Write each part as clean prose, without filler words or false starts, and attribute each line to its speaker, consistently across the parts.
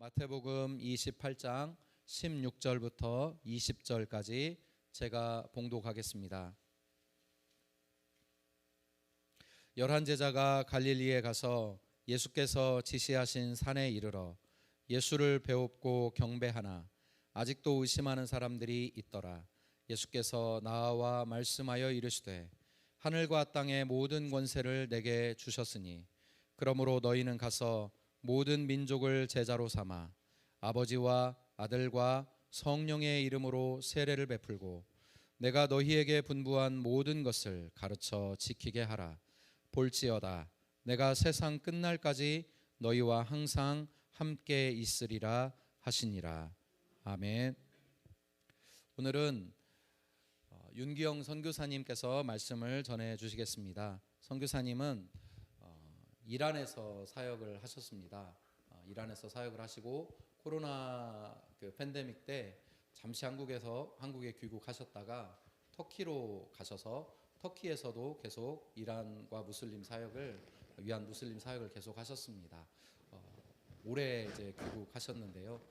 Speaker 1: 마태복음 28장 16절부터 20절까지 제가 봉독하겠습니다. 열한 제자가 갈릴리에 가서 예수께서 지시하신 산에 이르러 예수를 배웁고 경배하나 아직도 의심하는 사람들이 있더라. 예수께서 나와 말씀하여 이르시되 하늘과 땅의 모든 권세를 내게 주셨으니 그러므로 너희는 가서 모든 민족을 제자로 삼아 아버지와 아들과 성령의 이름으로 세례를 베풀고 내가 너희에게 분부한 모든 것을 가르쳐 지키게 하라. 볼지어다 내가 세상 끝날까지 너희와 항상 함께 있으리라 하시니라. 아멘. 오늘은 윤기영 선교사님께서 말씀을 전해 주시겠습니다. 선교사님은 이란에서 사역을 하셨습니다. 이란에서 사역을 하시고 코로나 팬데믹 때 잠시 한국에 귀국하셨다가 터키로 가셔서 터키에서도 계속 이란과 위한 무슬림 사역을 계속 하셨습니다. 올해 이제 귀국하셨는데요.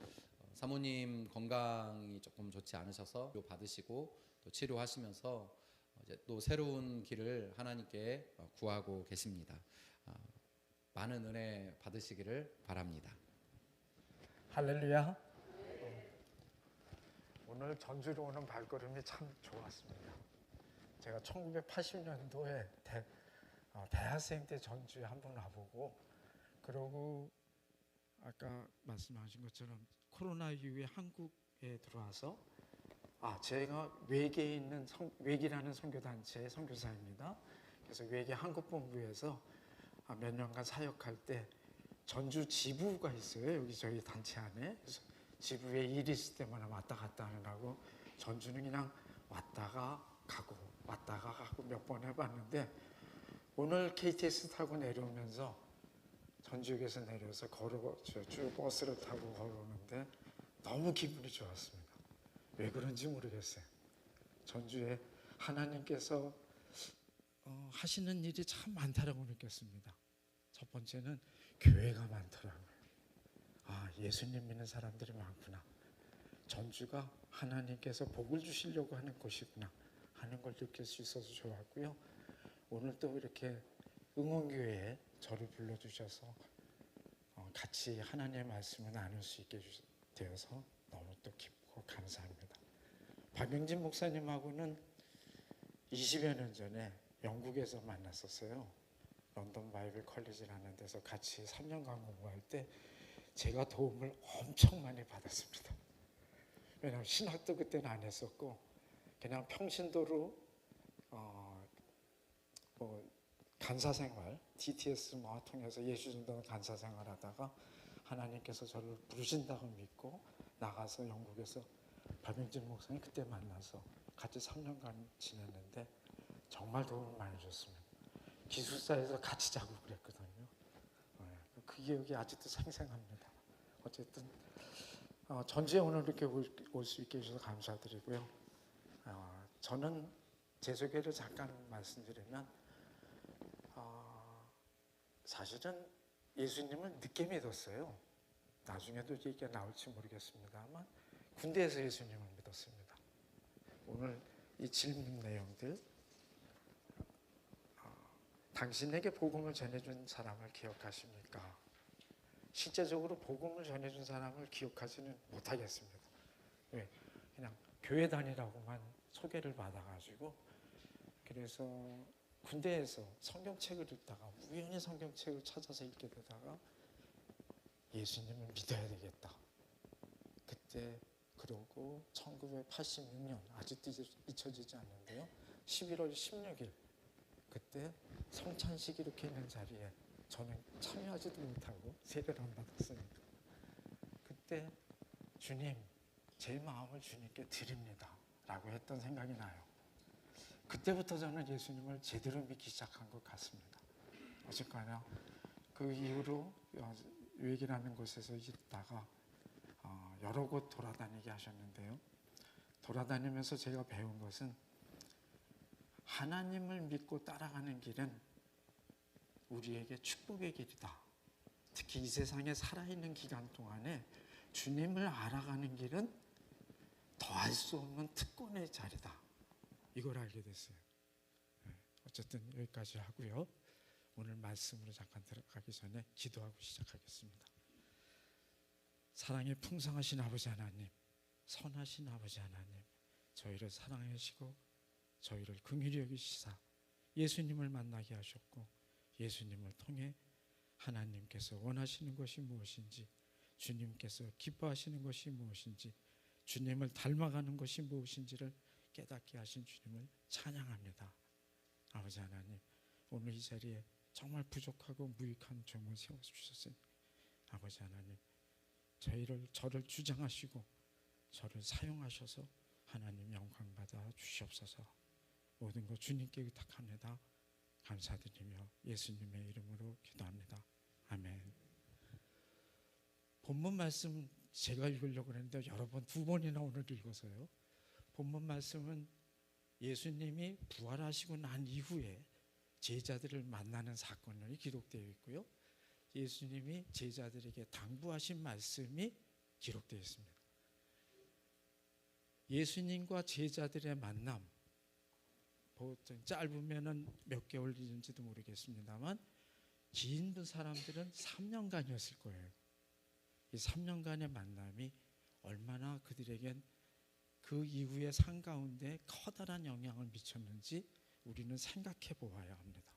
Speaker 1: 사모님 건강이 조금 좋지 않으셔서 받으시고 또 치료하시면서 이제 또 새로운 길을 하나님께 구하고 계십니다. 많은 은혜 받으시기를 바랍니다.
Speaker 2: 할렐루야. 오늘 전주로 오는 발걸음이 참 좋았습니다. 제가 1980년도에 대학생 때 전주에 한번 와보고, 그러고 아까 말씀하신 것처럼 코로나 이후에 한국에 들어와서 제가 외계에 있는 외기라는 선교단체의 선교사입니다. 그래서 외계 한국본부에서 몇 년간 사역할 때 전주 지부가 있어요. 여기 저희 단체 안에. 그래서 지부에 일 있을 때마다 왔다 갔다 하느라고 전주는 그냥 왔다가 가고 몇 번 해봤는데, 오늘 KTX 타고 내려오면서 전주역에서 내려서 쭉 버스를 타고 걸어오는데 너무 기분이 좋았습니다. 왜 그런지 모르겠어요. 전주에 하나님께서 하시는 일이 참 많다라고 느꼈습니다. 첫 번째는 교회가 많더라고요. 예수님 믿는 사람들이 많구나. 전주가 하나님께서 복을 주시려고 하는 곳이구나 하는 걸 느낄 수 있어서 좋았고요. 오늘 또 이렇게 응원교회에 저를 불러주셔서 같이 하나님의 말씀을 나눌 수 있게 되어서 너무 또 기쁘고 감사합니다. 박영진 목사님하고는 20여 년 전에 영국에서 만났었어요. 런던 바이블 컬리지라는 데서 같이 3년간 공부할 때 제가 도움을 엄청 많이 받았습니다. 왜냐하면 신학도 그때는 안 했었고 그냥 평신도로 간사생활, TTS 통해서 예수 전도는 간사생활 하다가 하나님께서 저를 부르신다고 믿고 나가서 영국에서 박영진 목사님 그때 만나서 같이 3년간 지냈는데 정말 도움을 많이 줬습니다. 기숙사에서 같이 자고 그랬거든요. 그 기억이 아직도 생생합니다. 어쨌든 전주에 오늘 이렇게 올 수 있게 해주셔서 감사드리고요. 저는 제 소개를 잠깐 말씀드리면 사실은 예수님을 늦게 믿었어요. 나중에도 얘기가 나올지 모르겠습니다만 군대에서 예수님을 믿었습니다. 오늘 이 질문 내용들, 당신에게 복음을 전해준 사람을 기억하십니까? 실제적으로 복음을 전해준 사람을 기억하지는 못하겠습니다. 왜? 그냥 교회 다니라고만 소개를 받아가지고, 그래서 군대에서 성경책을 읽다가 우연히 성경책을 찾아서 읽게 되다가 예수님을 믿어야 되겠다. 그때 그러고 1986년 아직도 잊혀지지 않는데요. 11월 16일 그때 성찬식 이렇게 있는 자리에 저는 참여하지도 못하고 세례를 안 받았으니까 그때 주님 제 마음을 주님께 드립니다 라고 했던 생각이 나요. 그때부터 저는 예수님을 제대로 믿기 시작한 것 같습니다. 어쨌거나 그 이후로 외기라는 곳에서 있다가 여러 곳 돌아다니게 하셨는데요. 돌아다니면서 제가 배운 것은 하나님을 믿고 따라가는 길은 우리에게 축복의 길이다. 특히 이 세상에 살아있는 기간 동안에 주님을 알아가는 길은 더할 수 없는 특권의 자리다. 이걸 알게 됐어요. 어쨌든 여기까지 하고요. 오늘 말씀으로 잠깐 들어가기 전에 기도하고 시작하겠습니다. 사랑의 풍성하신 아버지 하나님, 선하신 아버지 하나님, 저희를 사랑하시고 저희를 긍휼히 여기시사 예수님을 만나게 하셨고, 예수님을 통해 하나님께서 원하시는 것이 무엇인지, 주님께서 기뻐하시는 것이 무엇인지, 주님을 닮아가는 것이 무엇인지를 깨닫게 하신 주님을 찬양합니다. 아버지 하나님, 오늘 이 자리에 정말 부족하고 무익한 종을 세워주셨으니 아버지 하나님, 저를 주장하시고 저를 사용하셔서 하나님 영광 받아 주시옵소서. 모든 것 주님께 의탁합니다. 감사드리며 예수님의 이름으로 기도합니다. 아멘. 본문 말씀 제가 읽으려고 했는데 여러 번, 2번이나 오늘 읽어서요. 본문 말씀은 예수님이 부활하시고 난 이후에 제자들을 만나는 사건이 기록되어 있고요. 예수님이 제자들에게 당부하신 말씀이 기록되어 있습니다. 예수님과 제자들의 만남, 보통 짧으면 몇 개월인지도 모르겠습니다만 긴 사람들은 3년간이었을 거예요. 이 3년간의 만남이 얼마나 그들에겐 그 이후의 삶 가운데 커다란 영향을 미쳤는지 우리는 생각해 보아야 합니다.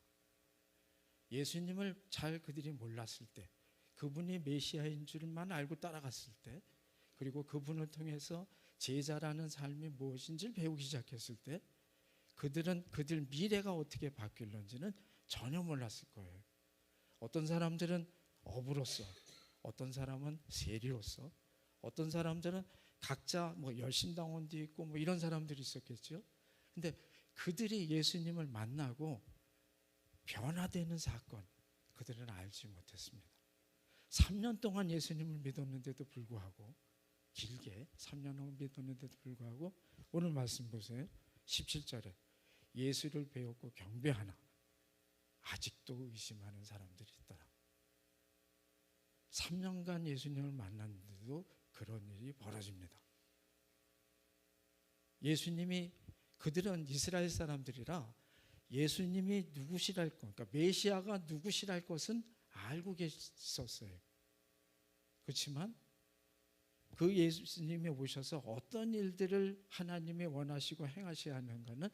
Speaker 2: 예수님을 잘 그들이 몰랐을 때, 그분이 메시아인 줄만 알고 따라갔을 때, 그리고 그분을 통해서 제자라는 삶이 무엇인지를 배우기 시작했을 때, 그들 미래가 어떻게 바뀔는지는 전혀 몰랐을 거예요. 어떤 사람들은 어부로서, 어떤 사람은 세리로서, 어떤 사람들은 각자 열심당원도 있고 이런 사람들이 있었겠죠. 근데 그들이 예수님을 만나고 변화되는 사건, 그들은 알지 못했습니다. 3년 동안 예수님을 믿었는데도 불구하고, 길게 3년을 믿었는데도 불구하고, 오늘 말씀 보세요. 17절에 예수를 배웠고 경배하나 아직도 의심하는 사람들이 있더라. 3년간 예수님을 만났는데도 그런 일이 벌어집니다. 예수님이, 그들은 이스라엘 사람들이라 예수님이 누구시랄 것, 그러니까 메시아가 누구시랄 것은 알고 계셨어요. 그렇지만 그 예수님이 오셔서 어떤 일들을 하나님이 원하시고 행하셔야 하는가는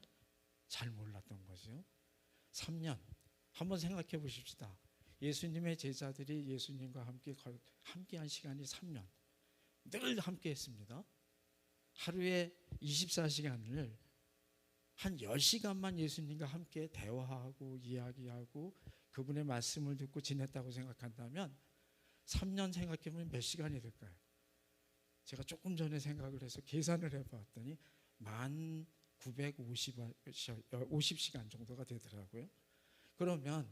Speaker 2: 잘 몰랐던 거죠. 3년, 한번 생각해 보십시다. 예수님의 제자들이 예수님과 함께한 시간이 3년, 늘 함께 했습니다. 하루에 24시간을 한 10시간만 예수님과 함께 대화하고 이야기하고 그분의 말씀을 듣고 지냈다고 생각한다면 3년 생각해보면 몇 시간이 될까요? 제가 조금 전에 생각을 해서 계산을 해봤더니 1950시간 정도가 되더라고요. 그러면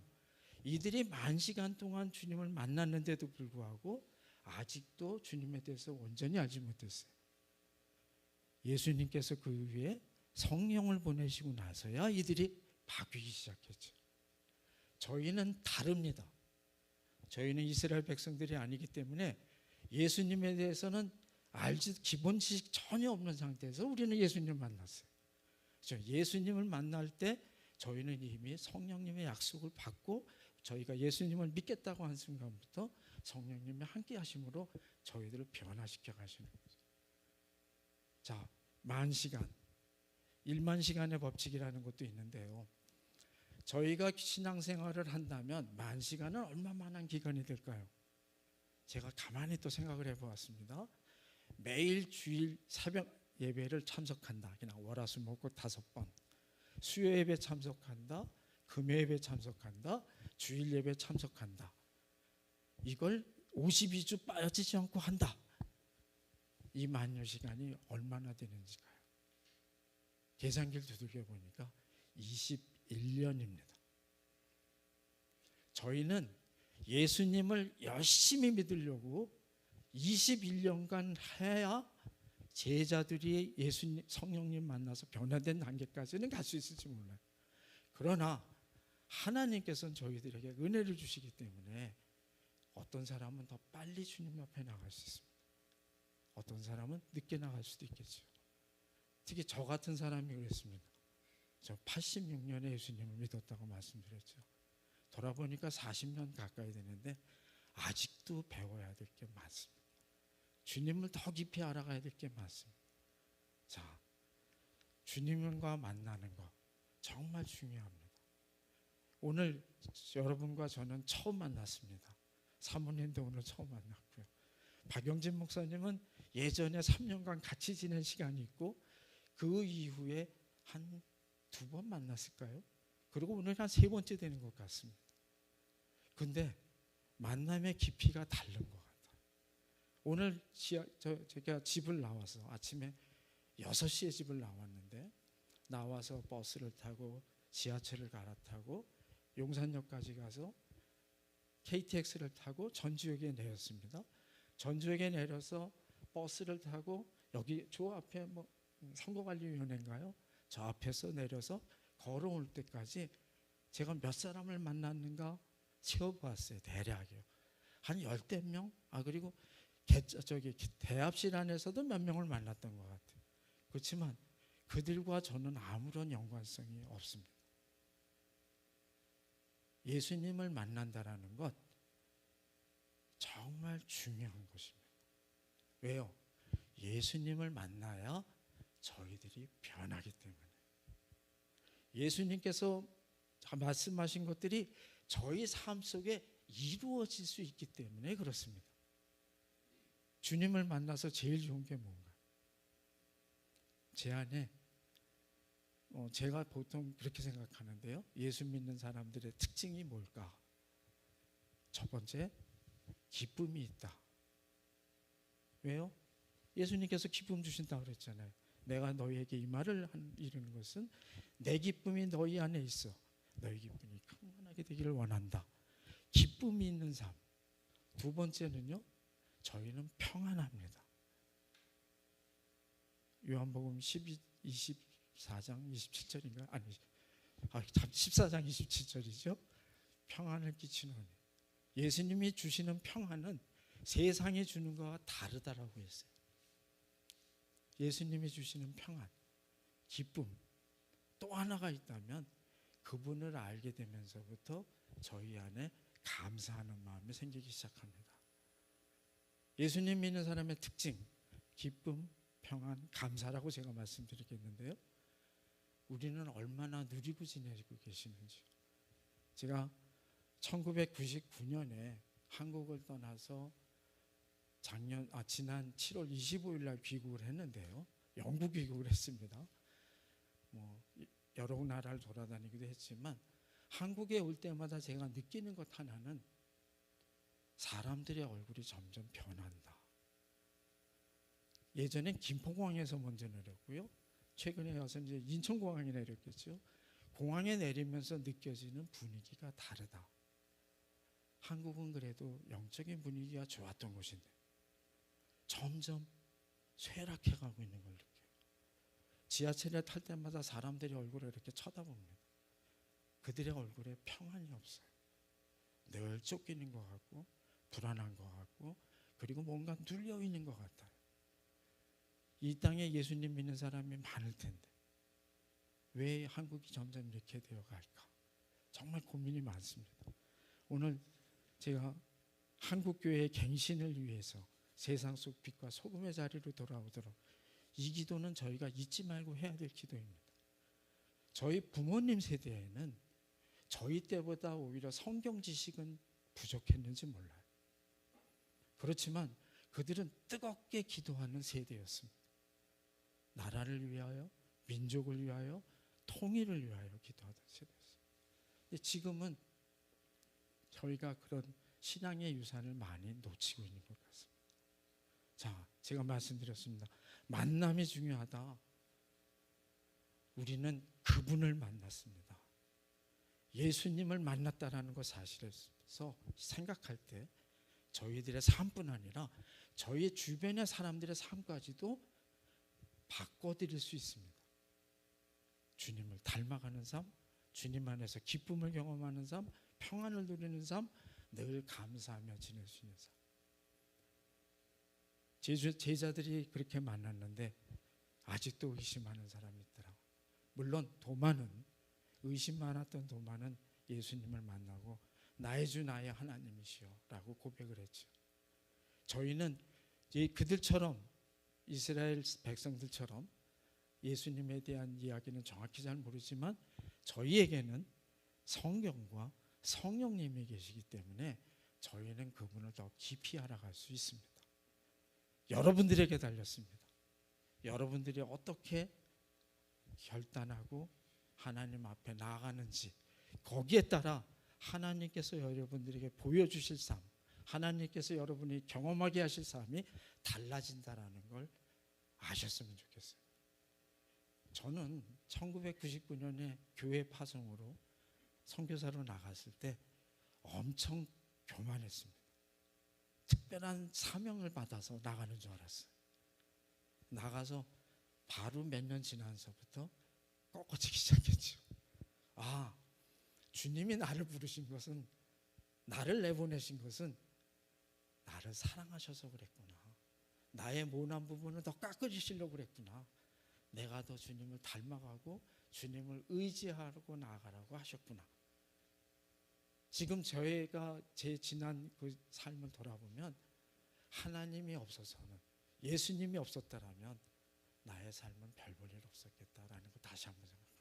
Speaker 2: 이들이 10,000시간 동안 주님을 만났는데도 불구하고 아직도 주님에 대해서 온전히 알지 못했어요. 예수님께서 그 위에 성령을 보내시고 나서야 이들이 바뀌기 시작했죠. 저희는 다릅니다. 저희는 이스라엘 백성들이 아니기 때문에 예수님에 대해서는 기본 지식 전혀 없는 상태에서 우리는 예수님을 만났어요. 예수님을 만날 때 저희는 이미 성령님의 약속을 받고 저희가 예수님을 믿겠다고 한 순간부터 성령님의 함께 하심으로 저희들을 변화시켜 가시는 거죠. 자, 10,000시간, 10,000시간의 법칙이라는 것도 있는데요. 저희가 신앙생활을 한다면 10,000시간은 얼마만한 기간이 될까요? 제가 가만히 또 생각을 해보았습니다. 매일 주일 새벽 예배를 참석한다. 그냥 월화수목금 5번. 수요 예배 참석한다. 금요 예배 참석한다. 주일 예배 참석한다. 이걸 52주 빠지지 않고 한다. 이 만여 시간이 얼마나 되는지가요. 계산기를 두들겨 보니까 21년입니다. 저희는 예수님을 열심히 믿으려고 21년간 해야 제자들이 성령님 만나서 변화된 단계까지는 갈 수 있을지 몰라요. 그러나 하나님께서는 저희들에게 은혜를 주시기 때문에 어떤 사람은 더 빨리 주님 앞에 나갈 수 있습니다. 어떤 사람은 늦게 나갈 수도 있겠죠. 특히 저 같은 사람이 그랬습니다. 저 86년에 예수님을 믿었다고 말씀드렸죠. 돌아보니까 40년 가까이 되는데 아직도 배워야 될 게 많습니다. 주님을 더 깊이 알아가야 될 게 많습니다. 자, 주님과 만나는 것 정말 중요합니다. 오늘 여러분과 저는 처음 만났습니다. 사모님도 오늘 처음 만났고요. 박영진 목사님은 예전에 3년간 같이 지낸 시간이 있고 그 이후에 한 2번 만났을까요? 그리고 오늘 한 3번째 되는 것 같습니다. 근데 만남의 깊이가 다른 것 같아요. 오늘 제가 집을 나와서 아침에 6시에 집을 나왔는데 나와서 버스를 타고 지하철을 갈아타고 용산역까지 가서 KTX를 타고 전주역에 내렸습니다. 전주역에 내려서 버스를 타고 여기 저 앞에 뭐 선거관리위원회인가요? 저 앞에서 내려서 걸어올 때까지 제가 몇 사람을 만났는가 세어보았어요. 대략이요. 한 10대 명? 그리고 대합실 안에서도 몇 명을 만났던 것 같아요. 그렇지만 그들과 저는 아무런 연관성이 없습니다. 예수님을 만난다라는 것 정말 중요한 것입니다. 왜요? 예수님을 만나야 저희들이 변하기 때문에. 예수님께서 말씀하신 것들이 저희 삶 속에 이루어질 수 있기 때문에 그렇습니다. 주님을 만나서 제일 좋은 게 뭔가? 제 안에 제가 보통 그렇게 생각하는데요. 예수 믿는 사람들의 특징이 뭘까? 첫 번째, 기쁨이 있다. 왜요? 예수님께서 기쁨 주신다고 그랬잖아요. 내가 너희에게 이 말을 이루는 것은 내 기쁨이 너희 안에 있어. 너희 기쁨이 충만하게 되기를 원한다. 기쁨이 있는 삶. 두 번째는요. 저희는 평안합니다. 요한복음 24장 27절인가? 아니, 14장 27절이죠. 평안을 끼치는 예수님이 주시는 평안은 세상이 주는 것과 다르다라고 했어요. 예수님이 주시는 평안, 기쁨 또 하나가 있다면 그분을 알게 되면서부터 저희 안에 감사하는 마음이 생기기 시작합니다. 예수님 믿는 사람의 특징, 기쁨, 평안, 감사라고 제가 말씀드리겠는데요. 우리는 얼마나 누리고 지내고 계시는지. 제가 1999년에 한국을 떠나서 지난 7월 25일 날 귀국을 했는데요. 영국 귀국을 했습니다. 여러 나라를 돌아다니기도 했지만 한국에 올 때마다 제가 느끼는 것 하나는 사람들의 얼굴이 점점 변한다. 예전엔 김포공항에서 먼저 내렸고요. 최근에 와서 이제 인천공항에 내렸겠죠. 공항에 내리면서 느껴지는 분위기가 다르다. 한국은 그래도 영적인 분위기가 좋았던 곳인데 점점 쇠락해가고 있는 걸 느껴요. 지하철에 탈 때마다 사람들이 얼굴을 이렇게 쳐다봅니다. 그들의 얼굴에 평안이 없어요. 늘 쫓기는 것 같고 불안한 것 같고 그리고 뭔가 눌려 있는 것 같아요. 이 땅에 예수님 믿는 사람이 많을 텐데 왜 한국이 점점 이렇게 되어갈까? 정말 고민이 많습니다. 오늘 제가 한국교회의 갱신을 위해서 세상 속 빛과 소금의 자리로 돌아오도록 이 기도는 저희가 잊지 말고 해야 될 기도입니다. 저희 부모님 세대에는 저희 때보다 오히려 성경 지식은 부족했는지 몰라요. 그렇지만 그들은 뜨겁게 기도하는 세대였습니다. 나라를 위하여, 민족을 위하여, 통일을 위하여 기도하던 세대였어요. 근데 지금은 저희가 그런 신앙의 유산을 많이 놓치고 있는 것 같습니다. 자, 제가 말씀드렸습니다. 만남이 중요하다. 우리는 그분을 만났습니다. 예수님을 만났다라는 것 사실에서 생각할 때 저희들의 삶뿐 아니라 저희 주변의 사람들의 삶까지도 바꿔드릴 수 있습니다. 주님을 닮아가는 삶, 주님 안에서 기쁨을 경험하는 삶, 평안을 누리는 삶, 늘 감사하며 지낼 수 있는 삶. 제자들이 그렇게 만났는데 아직도 의심하는 사람이 있더라고요. 물론 도마는, 의심 많았던 도마는 예수님을 만나고 나의 주 나의 하나님이시여 라고 고백을 했죠. 저희는 그들처럼, 이스라엘 백성들처럼 예수님에 대한 이야기는 정확히 잘 모르지만 저희에게는 성경과 성령님이 계시기 때문에 저희는 그분을 더 깊이 알아갈 수 있습니다. 여러분들에게 달렸습니다. 여러분들이 어떻게 결단하고 하나님 앞에 나아가는지, 거기에 따라 하나님께서 여러분들에게 보여주실 삶, 하나님께서 여러분이 경험하게 하실 삶이 달라진다라는 걸 아셨으면 좋겠어요. 저는 1999년에 교회 파송으로 선교사로 나갔을 때 엄청 교만했습니다. 특별한 사명을 받아서 나가는 줄 알았어요. 나가서 바로 몇 년 지나서부터 꺾어지기 시작했죠. 아, 주님이 나를 부르신 것은, 나를 내보내신 것은 나를 사랑하셔서 그랬구나. 나의 모난 부분을 더 깎아주시려고 그랬구나. 내가 더 주님을 닮아가고 주님을 의지하고 나아가라고 하셨구나. 지금 저희가 제 지난 그 삶을 돌아보면 하나님이 없어서는, 예수님이 없었다라면 나의 삶은 별 볼 일 없었겠다라는 거 다시 한번 생각합니다.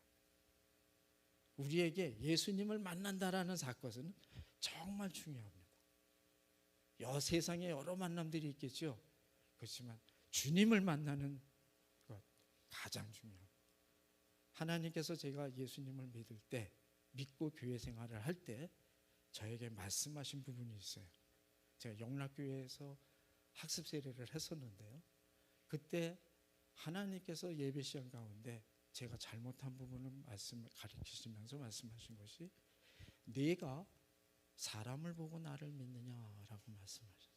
Speaker 2: 우리에게 예수님을 만난다라는 사건은 정말 중요합니다. 세상에 여러 만남들이 있겠죠. 그렇지만 주님을 만나는 것 가장 중요합니다. 하나님께서 제가 예수님을 믿을 때, 믿고 교회 생활을 할 때 저에게 말씀하신 부분이 있어요. 제가 영락교회에서 학습 세례를 했었는데요. 그때 하나님께서 예배 시간 가운데 제가 잘못한 부분을 가르치시면서 말씀하신 것이, 네가 사람을 보고 나를 믿느냐라고 말씀하셨어요.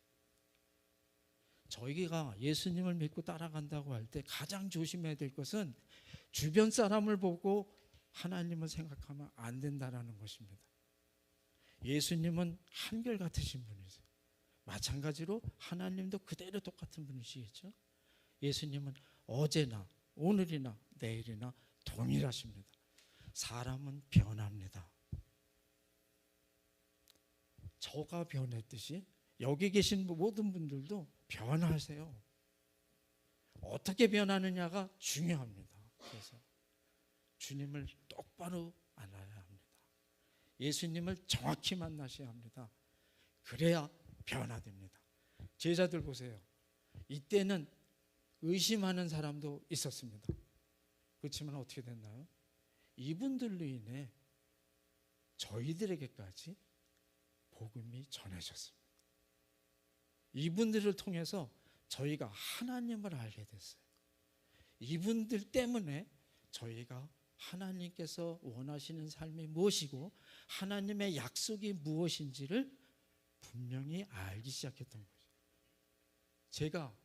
Speaker 2: 저희가 예수님을 믿고 따라간다고 할 때 가장 조심해야 될 것은 주변 사람을 보고 하나님을 생각하면 안 된다라는 것입니다. 예수님은 한결같으신 분이세요. 마찬가지로 하나님도 그대로 똑같은 분이시겠죠. 예수님은 어제나 오늘이나 내일이나 동일하십니다. 사람은 변합니다. 저가 변했듯이 여기 계신 모든 분들도 변하세요. 어떻게 변하느냐가 중요합니다. 그래서 주님을 똑바로 알아야 합니다. 예수님을 정확히 만나셔야 합니다. 그래야 변화됩니다. 제자들 보세요. 이때는 의심하는 사람도 있었습니다. 그렇지만 어떻게 됐나요? 이분들로 인해 저희들에게까지 복음이 전해졌습니다. 이분들을 통해서 저희가 하나님을 알게 됐어요. 이분들 때문에 저희가 하나님께서 원하시는 삶이 무엇이고 하나님의 약속이 무엇인지를 분명히 알기 시작했던 거죠. 제가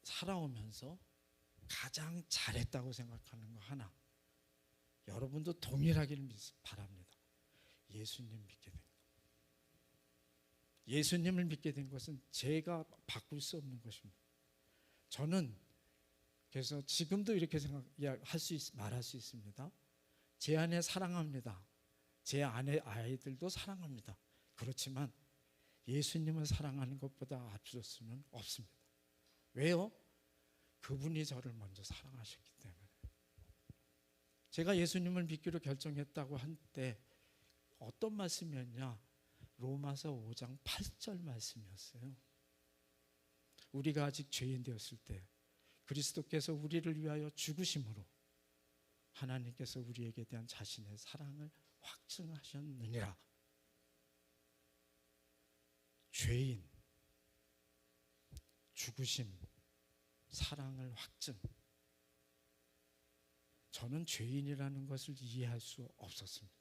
Speaker 2: 살아오면서 가장 잘했다고 생각하는 거 하나, 여러분도 동일하기를 바랍니다. 예수님 믿게 된 것. 예수님을 믿게 된 것은 제가 바꿀 수 없는 것입니다. 저는 그래서 지금도 이렇게 말할 수 있습니다. 제 아내 사랑합니다. 제 아내 아이들도 사랑합니다. 그렇지만 예수님을 사랑하는 것보다 앞설 수는 없습니다. 왜요? 그분이 저를 먼저 사랑하셨기 때문에. 제가 예수님을 믿기로 결정했다고 한 때 어떤 말씀이었냐? 로마서 5장 8절 말씀이었어요. 우리가 아직 죄인 되었을 때 그리스도께서 우리를 위하여 죽으심으로 하나님께서 우리에게 대한 자신의 사랑을 확증하셨느니라. 죄인, 죽으심, 사랑을 확증. 저는 죄인이라는 것을 이해할 수 없었습니다.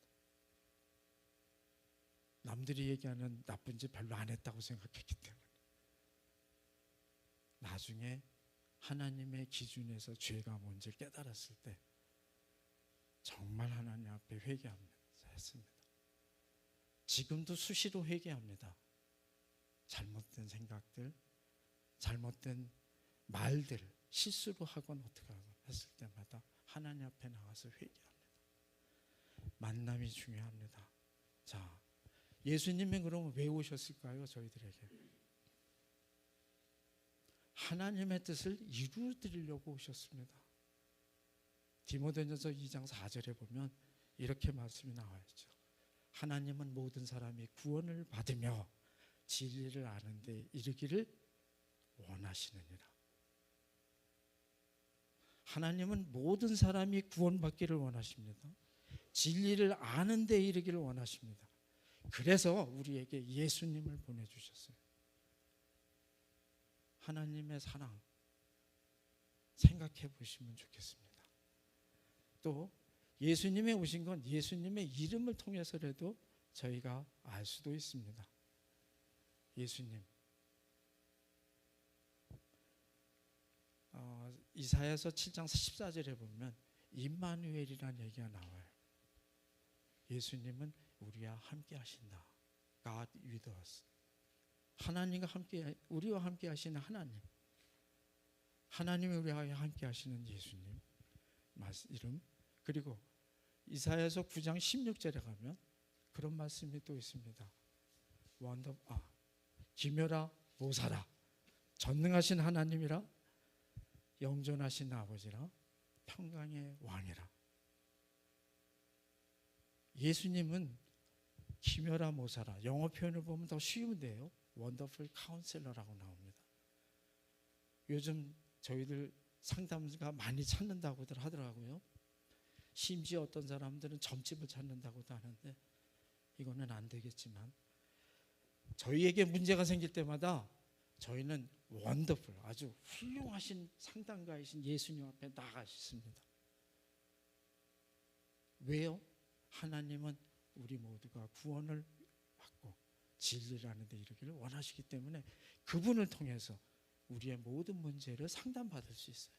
Speaker 2: 남들이 얘기하는 나쁜 짓 별로 안 했다고 생각했기 때문에. 나중에 하나님의 기준에서 죄가 뭔지를 깨달았을 때 정말 하나님 앞에 회개합니다. 했습니다. 지금도 수시로 회개합니다. 잘못된 생각들, 잘못된 말들, 실수로 하건 어떻게 하건 했을 때마다 하나님 앞에 나가서 회개합니다. 만남이 중요합니다. 자, 예수님은 그러면 왜 오셨을까요? 저희들에게 하나님의 뜻을 이루어드리려고 오셨습니다. 디모데전서 2장 4절에 보면 이렇게 말씀이 나와 있죠. 하나님은 모든 사람이 구원을 받으며 진리를 아는 데 이르기를 원하시느니라. 하나님은 모든 사람이 구원받기를 원하십니다. 진리를 아는 데 이르기를 원하십니다. 그래서 우리에게 예수님을 보내주셨어요. 하나님의 사랑 생각해 보시면 좋겠습니다. 또 예수님이 오신 건 예수님의 이름을 통해서라도 저희가 알 수도 있습니다. 예수님, 이사야서 7장 14절에 보면 임마누엘이라는 얘기가 나와요. 예수님은 우리와 함께 하신다. God with us. 하나님과 함께, 우리와 함께 하시는 하나님, 하나님이 우리와 함께 하시는 예수님 이름. 그리고 이사야서 9장 16절에 가면 그런 말씀이 또 있습니다. 기묘라 모사라, 전능하신 하나님이라, 영존하신 아버지라, 평강의 왕이라. 예수님은 기묘라 모사라, 영어 표현을 보면 더 쉬운데요, 원더풀 카운셀러라고 나옵니다. 요즘 저희들 상담가 많이 찾는다고들 하더라고요. 심지어 어떤 사람들은 점집을 찾는다고도 하는데 이거는 안 되겠지만, 저희에게 문제가 생길 때마다 저희는 원더풀, 아주 훌륭하신 상담가이신 예수님 앞에 나가셨습니다. 왜요? 하나님은 우리 모두가 구원을 받고 진리라는 데 이르기를 원하시기 때문에 그분을 통해서 우리의 모든 문제를 상담받을 수 있어요.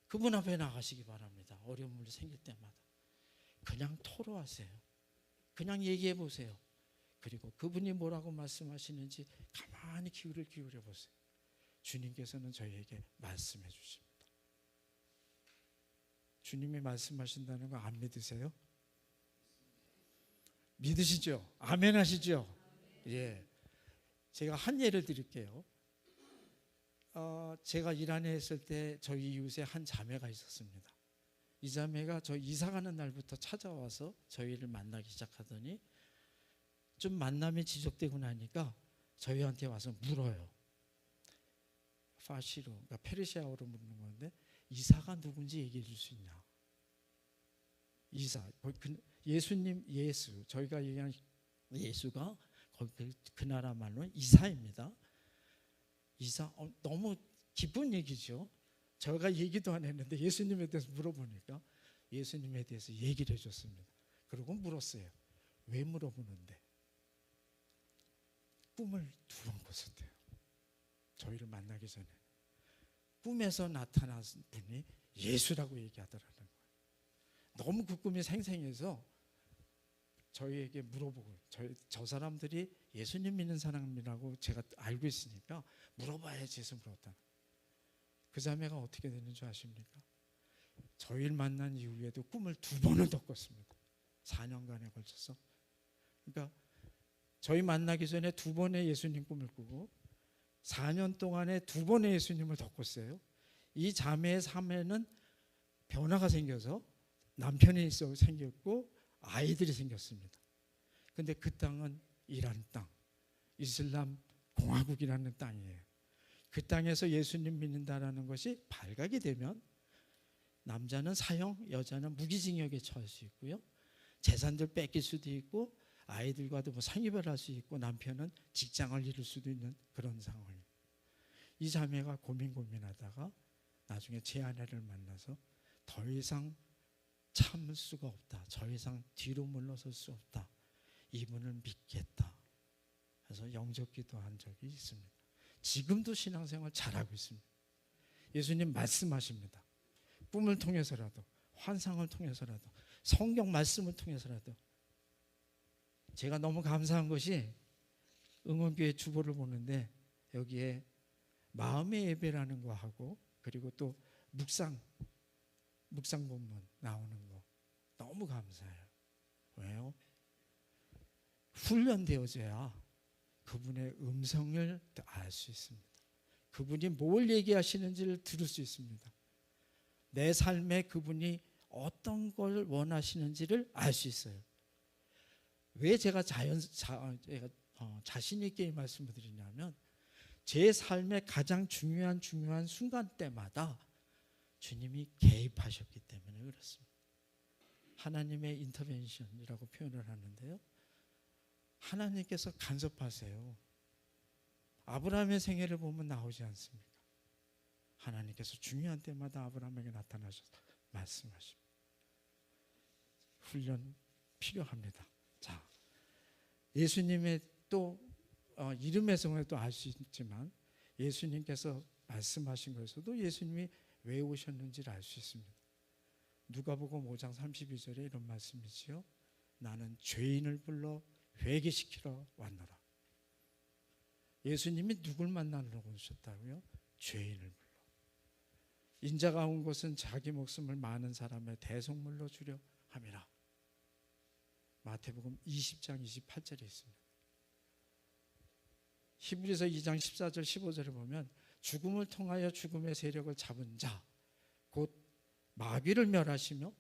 Speaker 2: 그분 앞에 나가시기 바랍니다. 어려운 문제 생길 때마다 그냥 토로하세요. 그냥 얘기해 보세요. 그리고 그분이 뭐라고 말씀하시는지 가만히 귀를 기울여 보세요. 주님께서는 저희에게 말씀해 주십니다. 주님이 말씀하신다는 거 안 믿으세요? 믿으시죠? 아멘 하시죠? 예. 제가 한 예를 드릴게요. 제가 이란에 있을 때 저희 이웃에 한 자매가 있었습니다. 이 자매가 저 이사 가는 날부터 찾아와서 저희를 만나기 시작하더니 좀 만남이 지속되고 나니까 저희한테 와서 물어요. 파시로, 그러니까 페르시아어로 묻는 건데, 이사가 누군지 얘기해 줄 수 있냐? 이사, 예수님, 예수, 저희가 얘기하는 예수가 그 나라 말로는 이사입니다. 이사, 너무 기쁜 얘기죠. 저희가 얘기도 안 했는데 예수님에 대해서 물어보니까 예수님에 대해서 얘기를 해줬습니다. 그리고 물었어요. 왜 물어보는데? 꿈을 2번 꿨었대요. 저희를 만나기 전에 꿈에서 나타난 분이 예수라고 얘기하더라는 거예요. 너무 그 꿈이 생생해서 저희에게 물어보고, 저 사람들이 예수님 믿는 사람이라고 제가 알고 있으니까 물어봐야지 해서 물었다. 그 자매가 어떻게 되는 줄 아십니까? 저희를 만난 이후에도 꿈을 2번을 더 꿨습니다. 4년간에 걸쳐서. 그러니까 저희 만나기 전에 2번의 예수님 꿈을 꾸고 4년 동안에 2번의 예수님을 더 꿨어요. 이 자매의 삶에는 변화가 생겨서 남편이 생겼고 아이들이 생겼습니다. 근데 그 땅은 이란 땅, 이슬람 공화국이라는 땅이에요. 그 땅에서 예수님 믿는다라는 것이 발각이 되면 남자는 사형, 여자는 무기징역에 처할 수 있고요. 재산들 뺏길 수도 있고, 아이들과도 상이별할 수 있고, 남편은 직장을 잃을 수도 있는 그런 상황이에요. 이 자매가 고민하다가 나중에 제 아내를 만나서 더 이상 참을 수가 없다, 더 이상 뒤로 물러설 수 없다, 이분을 믿겠다 해서 영접 기도한 적이 있습니다. 지금도 신앙생활 잘하고 있습니다. 예수님 말씀하십니다. 꿈을 통해서라도, 환상을 통해서라도, 성경 말씀을 통해서라도. 제가 너무 감사한 것이 응원교회 주보를 보는데 여기에 마음의 예배라는 거 하고 그리고 또 묵상 본문 나오는 거 너무 감사해요. 왜요? 훈련되어져야 그분의 음성을 알 수 있습니다. 그분이 뭘 얘기하시는지를 들을 수 있습니다. 내 삶에 그분이 어떤 걸 원하시는지를 알 수 있어요. 왜 제가 자신 있게 이 말씀을 드리냐면 제 삶의 가장 중요한 순간 때마다 주님이 개입하셨기 때문에 그렇습니다. 하나님의 인터벤션이라고 표현을 하는데요. 하나님께서 간섭하세요. 아브라함의 생애를 보면 나오지 않습니까? 하나님께서 중요한 때마다 아브라함에게 나타나셔서 말씀하십니다. 훈련 필요합니다. 자, 예수님의 또 이름에서는 또 알 수 있지만 예수님께서 말씀하신 것에서도 예수님이 왜 오셨는지를 알 수 있습니다. 누가복음 5장 32절에 이런 말씀이지요. 나는 죄인을 불러 회개시키러 왔노라. 예수님이 누굴 만나려고 오셨다고요? 죄인을 불러. 인자가 온 것은 자기 목숨을 많은 사람의 대속물로 주려 함이라. 마태복음 20장 28절에 있습니다. 히브리서 2장 14절 15절에 보면 죽음을 통하여 죽음의 세력을 잡은 자 곧 마귀를 멸하시며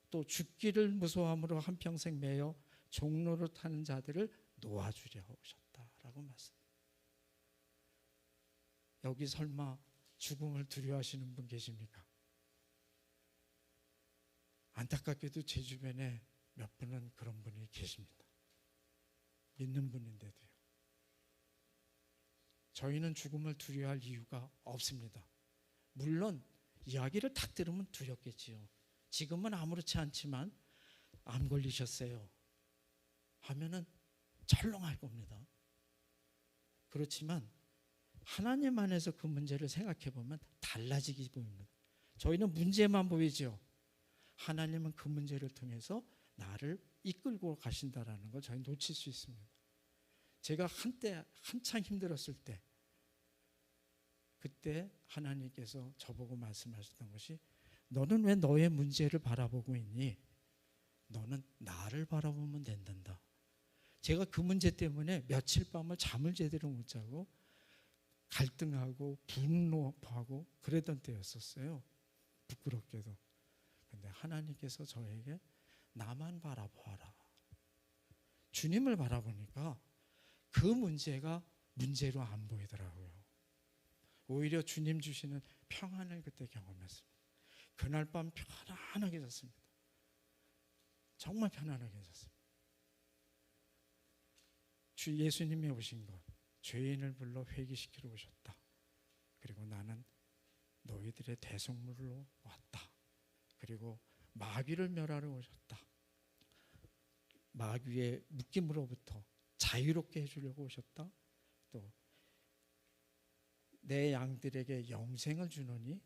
Speaker 2: 또 죽기를 무서워함으로 한평생 매여 종로를 타는 자들을 놓아주려 오셨다라고 말씀합니다. 여기 설마 죽음을 두려워하시는 분 계십니까? 안타깝게도 제 주변에 몇 분은 그런 분이 계십니다. 믿는 분인데도요. 저희는 죽음을 두려워할 이유가 없습니다. 물론 이야기를 딱 들으면 두렵겠지요. 지금은 아무렇지 않지만 암 걸리셨어요 하면은 철렁할 겁니다. 그렇지만 하나님 안에서 그 문제를 생각해 보면 달라지기 보입니다. 저희는 문제만 보이죠. 하나님은 그 문제를 통해서 나를 이끌고 가신다라는 걸 저희 놓칠 수 있습니다. 제가 한창 힘들었을 때 그때 하나님께서 저보고 말씀하셨던 것이 너는 왜 너의 문제를 바라보고 있니? 너는 나를 바라보면 된단다. 제가 그 문제 때문에 며칠 밤을 잠을 제대로 못 자고 갈등하고 분노하고 그랬던 때였었어요. 부끄럽게도. 근데 하나님께서 저에게 나만 바라보아라. 주님을 바라보니까 그 문제가 문제로 안 보이더라고요. 오히려 주님 주시는 평안을 그때 경험했습니다. 그날 밤 편안하게 잤습니다. 정말 편안하게 잤습니다. 주 예수님이 오신 것, 죄인을 불러 회개시키러 오셨다. 그리고 나는 너희들의 대속물로 왔다. 그리고 마귀를 멸하러 오셨다. 마귀의 묶임으로부터 자유롭게 해주려고 오셨다. 또 내 양들에게 영생을 주노니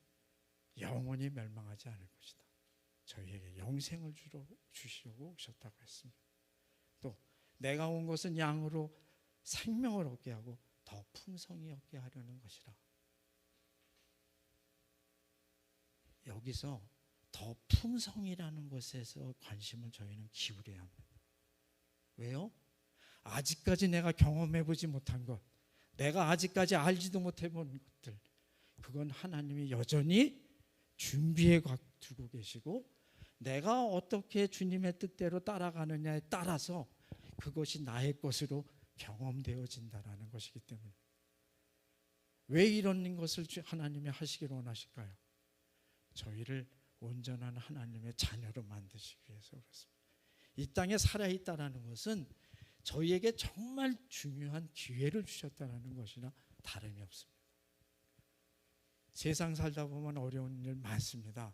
Speaker 2: 영원히 멸망하지 않을 것이다. 저희에게 영생을 주시려고 오셨다고 했습니다. 또 내가 온 것은 양으로 생명을 얻게 하고 더 풍성히 얻게 하려는 것이라. 여기서 더 풍성이라는 것에서 관심을 저희는 기울여야 합니다. 왜요? 아직까지 내가 경험해보지 못한 것, 내가 아직까지 알지도 못해본 것들, 그건 하나님이 여전히 준비해 두고 계시고 내가 어떻게 주님의 뜻대로 따라가느냐에 따라서 그것이 나의 것으로 경험되어진다라는 것이기 때문에 왜 이런 것을 하나님이 하시기를 원하실까요? 저희를 온전한 하나님의 자녀로 만드시기 위해서 그렇습니다. 이 땅에 살아있다라는 것은 저희에게 정말 중요한 기회를 주셨다는 것이나 다름이 없습니다. 세상 살다 보면 어려운 일 많습니다.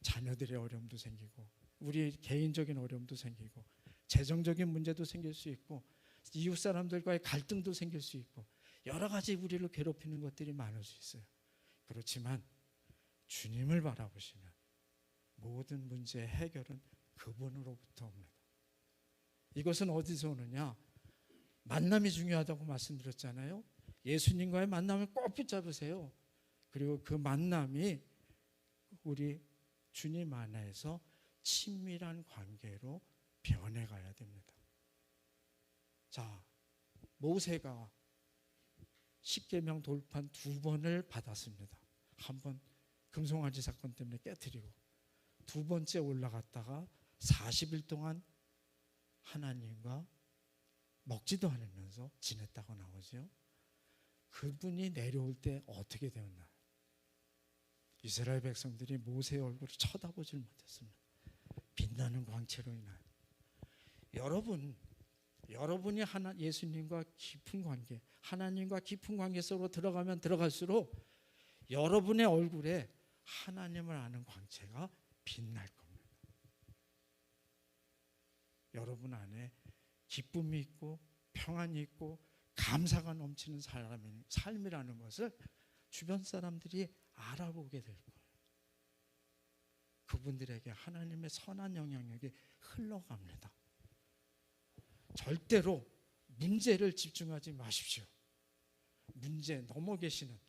Speaker 2: 자녀들의 어려움도 생기고 우리 개인적인 어려움도 생기고 재정적인 문제도 생길 수 있고 이웃 사람들과의 갈등도 생길 수 있고 여러 가지 우리를 괴롭히는 것들이 많을 수 있어요. 그렇지만 주님을 바라보시면 모든 문제의 해결은 그분으로부터 옵니다. 이것은 어디서 오느냐? 만남이 중요하다고 말씀드렸잖아요. 예수님과의 만남을 꼭 붙잡으세요. 그리고 그 만남이 우리 주님 안에서 친밀한 관계로 변해가야 됩니다. 자, 모세가 십계명 돌판 2번을 받았습니다. 한 번 금송아지 사건 때문에 깨뜨리고, 두 번째 올라갔다가 40일 동안 하나님과 먹지도 않으면서 지냈다고 나오죠. 그분이 내려올 때 어떻게 되었나? 이스라엘 백성들이 모세의 얼굴을 쳐다보질 못했습니다. 빛나는 광채로 인하여. 여러분이 예수님과 깊은 관계, 하나님과 깊은 관계 속으로 들어가면 들어갈수록 여러분의 얼굴에 하나님을 아는 광채가 빛날 겁니다. 여러분 안에 기쁨이 있고 평안이 있고 감사가 넘치는 삶이라는 것을 주변 사람들이 알아보게 될 거예요. 그분들에게 하나님의 선한 영향력이 흘러갑니다. 절대로 문제를 집중하지 마십시오. 문제 넘어 계시는,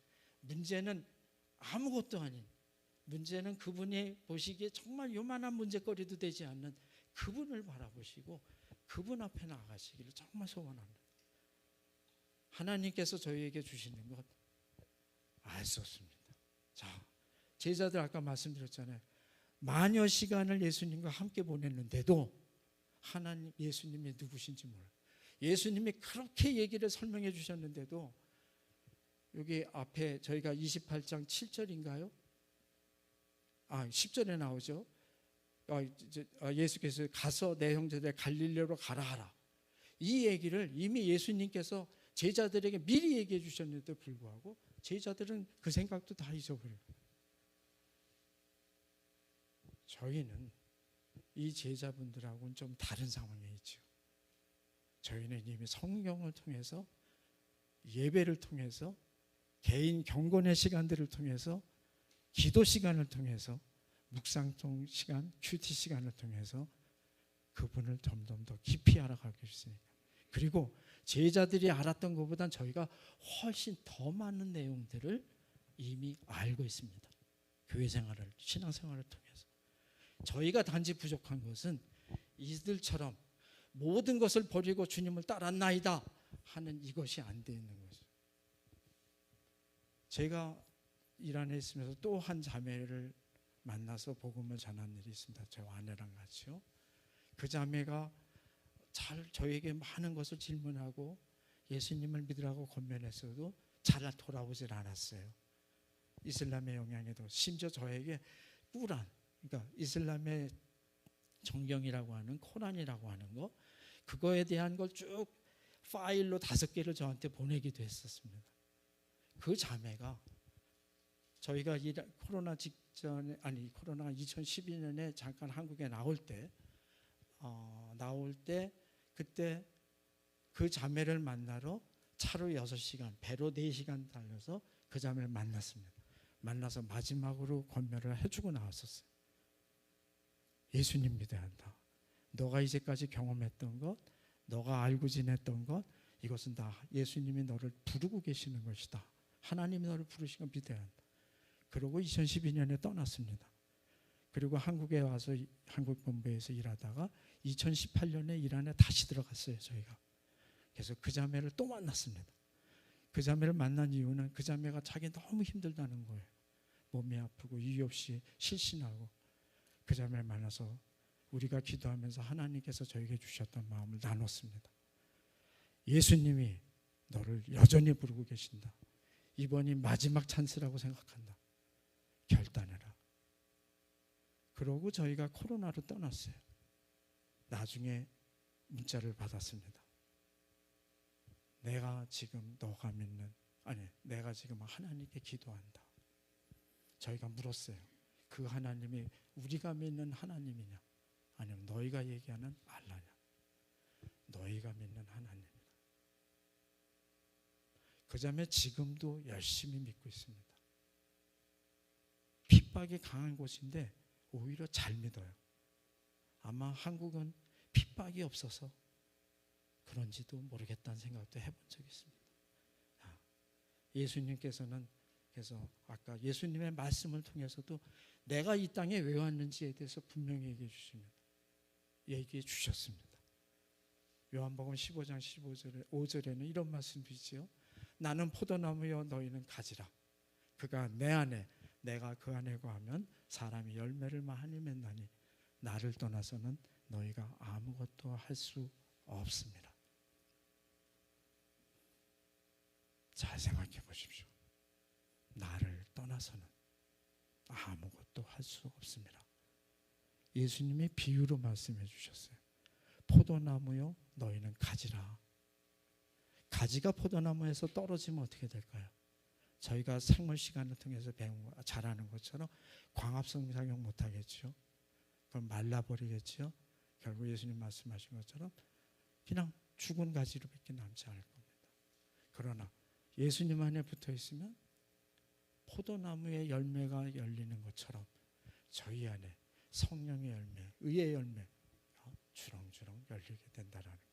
Speaker 2: 문제는 아무것도 아닌, 문제는 그분이 보시기에 정말 요만한 문제거리도 되지 않는 그분을 바라보시고 그분 앞에 나가시기를 정말 소원합니다. 하나님께서 저희에게 주시는 것 알 수 없습니다. 자, 제자들 아까 말씀드렸잖아요. 만여 시간을 예수님과 함께 보냈는데도 예수님이 누구신지 몰라요. 예수님이 그렇게 얘기를 설명해 주셨는데도 여기 앞에 저희가 28장 7절인가요? 10절에 나오죠. 예수께서 가서 내 형제들 갈릴리로 가라 하라. 이 얘기를 이미 예수님께서 제자들에게 미리 얘기해 주셨는데도 불구하고 제자들은 그 생각도 다 잊어버려요. 저희는 이 제자분들하고는 좀 다른 상황에 있죠. 저희는 이미 성경을 통해서, 예배를 통해서, 개인 경건의 시간들을 통해서, 기도 시간을 통해서, 묵상통 시간, 큐티 시간을 통해서 그분을 점점 더 깊이 알아가고 있으니까. 그리고 제자들이 알았던 것보단 저희가 훨씬 더 많은 내용들을 이미 알고 있습니다. 교회 생활을, 신앙 생활을 통해서. 저희가 단지 부족한 것은 이들처럼 모든 것을 버리고 주님을 따랐나이다 하는 이것이 안 돼 있는 거죠. 제가 이란에 있으면서 또 한 자매를 만나서 복음을 전한 일이 있습니다. 저 아내랑 같이요. 그 자매가 저에게 많은 것을 질문하고 예수님을 믿으라고 권면했어도 잘 돌아오질 않았어요. 이슬람의 영향에도. 심지어 저에게 꾸란, 그러니까 이슬람의 정경이라고 하는 코란이라고 하는 거, 그거에 대한 걸 쭉 파일로 5개를 저한테 보내기도 했었습니다. 그 자매가 저희가 코로나 직전에, 코로나가 2012년에 잠깐 한국에 나올 때 그때 그 자매를 만나러 차로 6시간, 배로 4시간 달려서 그 자매를 만났습니다. 만나서 마지막으로 권면을 해주고 나왔었어요. 예수님 믿어야 한다. 너가 이제까지 경험했던 것, 너가 알고 지냈던 것, 이것은 다 예수님이 너를 부르고 계시는 것이다. 하나님이 너를 부르신 걸 믿어야 한다. 그러고 2012년에 떠났습니다. 그리고 한국에 와서 한국 본부에서 일하다가 2018년에 이란에 다시 들어갔어요, 저희가. 그래서 그 자매를 또 만났습니다. 그 자매를 만난 이유는 그 자매가 자기 너무 힘들다는 거예요. 몸이 아프고 이유 없이 실신하고. 그 자매를 만나서 우리가 기도하면서 하나님께서 저에게 주셨던 마음을 나눴습니다. 예수님이 너를 여전히 부르고 계신다. 이번이 마지막 찬스라고 생각한다. 결단해라. 그러고 저희가 코로나로 떠났어요. 나중에 문자를 받았습니다. 내가 지금 내가 지금 하나님께 기도한다. 저희가 물었어요. 그 하나님이 우리가 믿는 하나님이냐, 아니면 너희가 얘기하는 알라냐? 너희가 믿는 하나님이다. 그 자매 지금도 열심히 믿고 있습니다. 핍박이 강한 곳인데 오히려 잘 믿어요. 아마 한국은 핍박이 없어서 그런지도 모르겠다는 생각도 해본 적이 있습니다. 예수님께서는 그래서 아까 예수님의 말씀을 통해서도 내가 이 땅에 왜 왔는지에 대해서 분명히 얘기해 주셨습니다. 요한복음 15장 5절에는 이런 말씀도 있지요. 나는 포도나무여 너희는 가지라. 그가 내 안에 내가 그 안에 거하면 사람이 열매를 많이 맺나니 나를 떠나서는 너희가 아무것도 할 수 없습니다. 잘 생각해 보십시오. 나를 떠나서는 아무것도 할 수 없습니다. 예수님이 비유로 말씀해 주셨어요. 포도나무요 너희는 가지라. 가지가 포도나무에서 떨어지면 어떻게 될까요? 저희가 생물 시간을 통해서 자라는 것처럼 광합성 작용 못 하겠죠. 그럼 말라버리겠죠. 결국 예수님 말씀하신 것처럼 그냥 죽은 가지로밖에 남지 않을 겁니다. 그러나 예수님 안에 붙어 있으면 포도나무의 열매가 열리는 것처럼 저희 안에 성령의 열매, 의의 열매 주렁주렁 열리게 된다라는 거예요.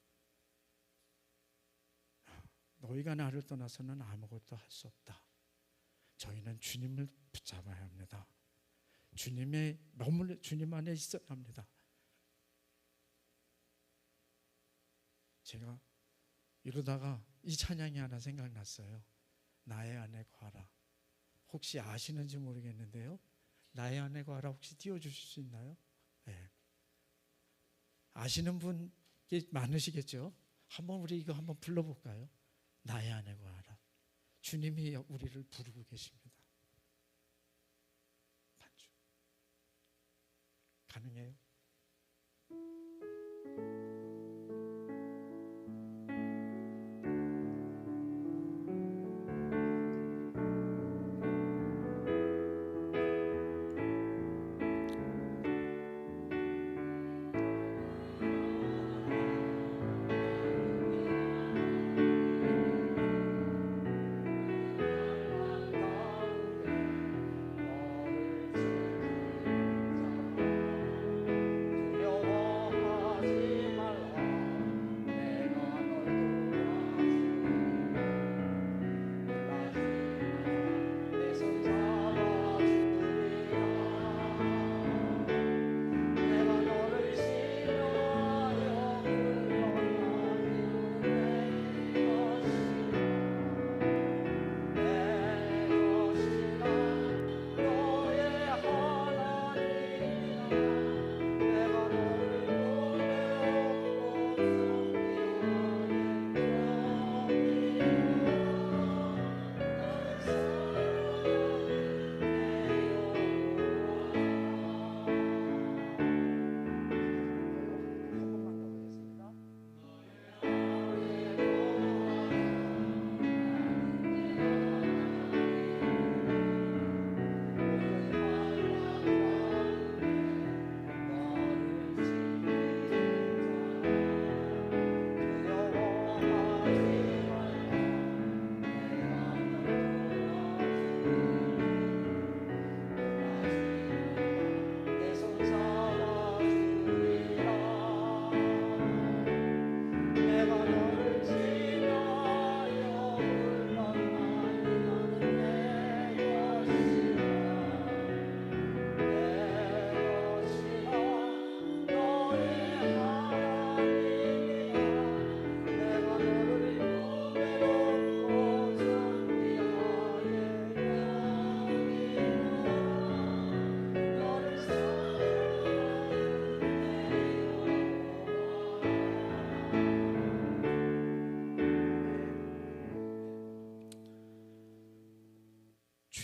Speaker 2: 너희가 나를 떠나서는 아무것도 할 수 없다. 저희는 주님을 붙잡아야 합니다. 주님 안에 있어야 합니다. 제가 이러다가 이 찬양이 하나 생각났어요. 나의 안에 거하라. 혹시 아시는지 모르겠는데요. 나의 안에 거하라 혹시 띄워주실 수 있나요? 네. 아시는 분 많으시겠죠? 우리 이거 한번 불러볼까요? 나의 안에 거하라. 주님이 우리를 부르고 계십니다. 반주 가능해요?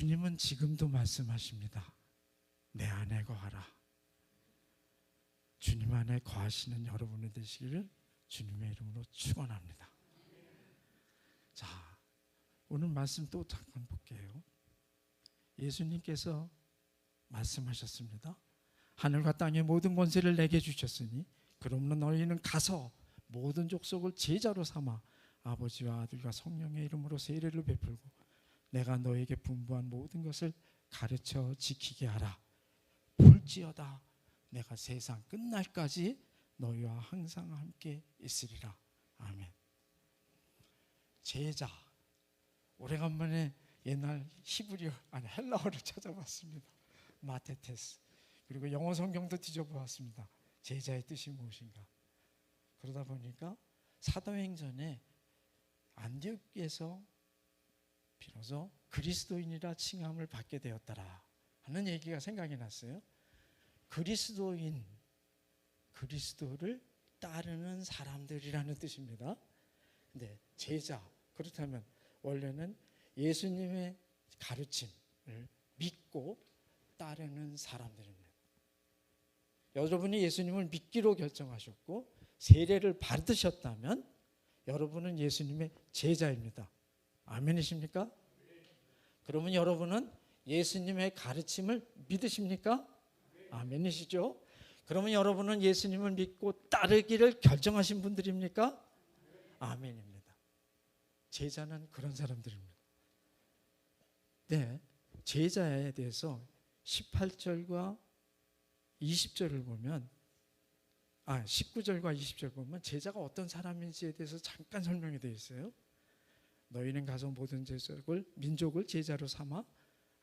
Speaker 2: 주님은 지금도 말씀하십니다. 내 안에 거하라. 주님 안에 거하시는 여러분이 되시기를 주님의 이름으로 축원합니다. 자, 오늘 말씀 또 잠깐 볼게요. 예수님께서 말씀하셨습니다. 하늘과 땅의 모든 권세를 내게 주셨으니 그러므로 너희는 가서 모든 족속을 제자로 삼아 아버지와 아들과 성령의 이름으로 세례를 베풀고 내가 너에게 분부한 모든 것을 가르쳐 지키게 하라. 볼지어다 내가 세상 끝날까지 너희와 항상 함께 있으리라. 아멘. 제자, 오래간만에 옛날 히브리어 아니 헬라어를 찾아봤습니다. 마테테스. 그리고 영어 성경도 뒤져보았습니다. 제자의 뜻이 무엇인가. 그러다 보니까 사도행전에 안디옥에서 비로소 그리스도인이라 칭함을 받게 되었더라 하는 얘기가 생각이 났어요. 그리스도인, 그리스도를 따르는 사람들이라는 뜻입니다. 근데 제자, 그렇다면 원래는 예수님의 가르침을 믿고 따르는 사람들입니다. 여러분이 예수님을 믿기로 결정하셨고 세례를 받으셨다면 여러분은 예수님의 제자입니다. 아멘이십니까? 그러면 여러분은 예수님의 가르침을 믿으십니까? 아멘이시죠? 그러면 여러분은 예수님을 믿고 따르기를 결정하신 분들입니까? 아멘입니다. 제자는 그런 사람들입니다. 네, 제자에 대해서 18절과 20절을 보면 19절과 20절 보면 제자가 어떤 사람인지에 대해서 잠깐 설명이 되어 있어요. 너희는 가서 모든 민족을 제자로 삼아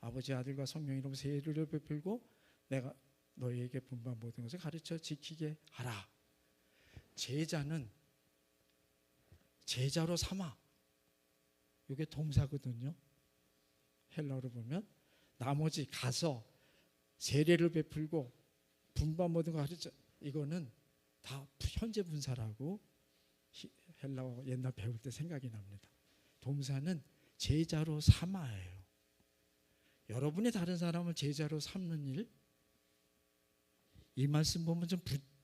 Speaker 2: 아버지 아들과 성령 이름 세례를 베풀고 내가 너희에게 분부한 모든 것을 가르쳐 지키게 하라. 제자는 제자로 삼아. 이게 동사거든요. 헬라어로 보면 나머지 가서 세례를 베풀고 분부한 모든 걸 가르쳐, 이거는 다 현재 분사라고 헬라어 옛날 배울 때 생각이 납니다. 동사는 제자로 삼아예요. 여러분이 다른 사람을 제자로 삼는 일, 이 말씀 보면 좀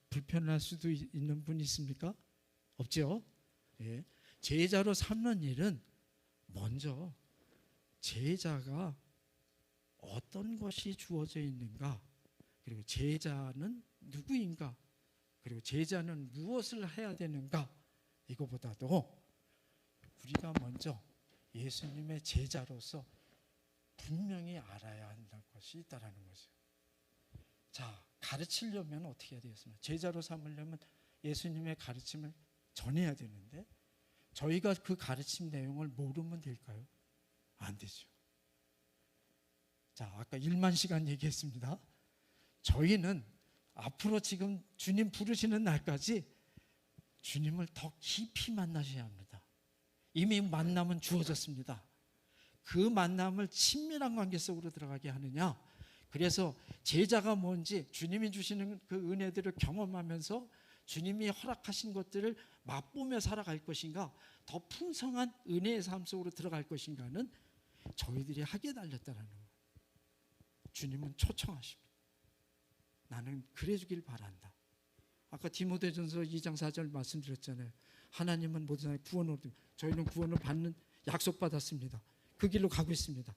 Speaker 2: 불편할 수도 있는 분 있습니까? 없죠? 예. 제자로 삼는 일은 먼저 제자가 어떤 것이 주어져 있는가, 그리고 제자는 누구인가, 그리고 제자는 무엇을 해야 되는가, 이거보다도 우리가 먼저 예수님의 제자로서 분명히 알아야 한다는 것이 있다라는 거죠. 자, 가르치려면 어떻게 해야 되겠습니까? 제자로 삼으려면 예수님의 가르침을 전해야 되는데 저희가 그 가르침 내용을 모르면 될까요? 안 되죠. 자, 아까 1만 시간 얘기했습니다. 저희는 앞으로 지금 주님 부르시는 날까지 주님을 더 깊이 만나셔야 합니다. 이미 만남은 주어졌습니다. 그 만남을 친밀한 관계 속으로 들어가게 하느냐, 그래서 제자가 뭔지 주님이 주시는 그 은혜들을 경험하면서 주님이 허락하신 것들을 맛보며 살아갈 것인가, 더 풍성한 은혜의 삶 속으로 들어갈 것인가는 저희들이 하기에 달렸다는 거예요. 주님은 초청하십니다. 나는 그래 주길 바란다. 아까 디모데전서 2장 4절 말씀드렸잖아요. 하나님은 모든 사람의 구원을 얻습니다. 저희는 구원을 받는 약속 받았습니다. 그 길로 가고 있습니다.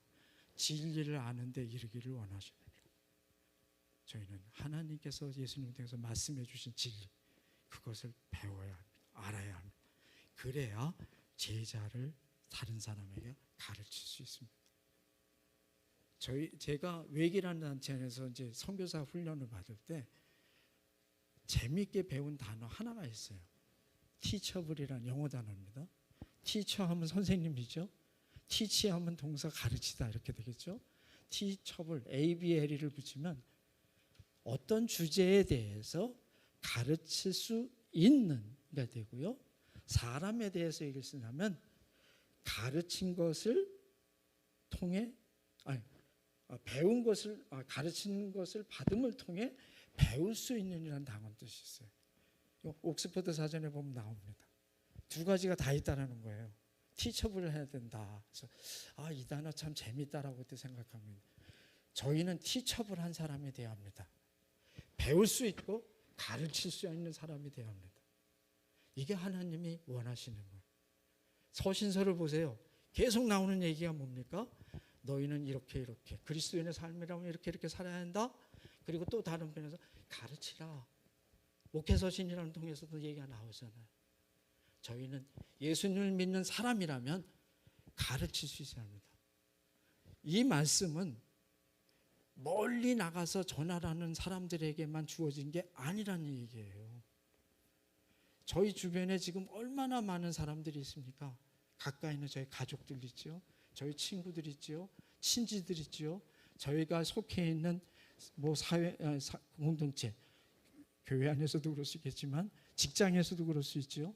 Speaker 2: 진리를 아는데 이르기를 원하십니다. 저희는 하나님께서 예수님 통해서 말씀해 주신 진리, 그것을 배워야 합니다. 알아야 합니다. 그래야 제자를 다른 사람에게 가르칠 수 있습니다. 제가 외기라는 단체 안에서 이제 선교사 훈련을 받을 때 재미있게 배운 단어 하나가 있어요. teachable이라는 영어 단어입니다. teacher 하면 선생님이죠. teach 하면 동사 가르치다 이렇게 되겠죠. teachable, ABL을 붙이면 어떤 주제에 대해서 가르칠 수 있는가 되고요. 사람에 대해서 얘기를 쓰냐면 가르친 것을 통해 배운 것을 가르치는 것을 받음을 통해 배울 수 있는 이라는 단어 뜻이 있어요. 옥스퍼드 사전에 보면 나옵니다. 두 가지가 다 있다라는 거예요. 티처블을 해야 된다. 그래서 이 단어 참 재밌다라고 그때 생각합니다. 저희는 티처블한 사람이 되어야 합니다. 배울 수 있고 가르칠 수 있는 사람이 되어야 합니다. 이게 하나님이 원하시는 거예요. 서신서를 보세요. 계속 나오는 얘기가 뭡니까? 너희는 이렇게 그리스도인의 삶이라면 이렇게 살아야 한다. 그리고 또 다른 편에서 가르치라. 목회서신이라는 통해서도 얘기가 나오잖아요. 저희는 예수님을 믿는 사람이라면 가르칠 수 있어야 합니다. 이 말씀은 멀리 나가서 전하라는 사람들에게만 주어진 게 아니라는 얘기예요. 저희 주변에 지금 얼마나 많은 사람들이 있습니까? 가까이 있는 저희 가족들 있죠. 저희 친구들 있지요, 친지들 있지요, 저희가 속해 있는 뭐 사회 공동체, 교회 안에서도 그럴 수 있겠지만 직장에서도 그럴 수 있지요,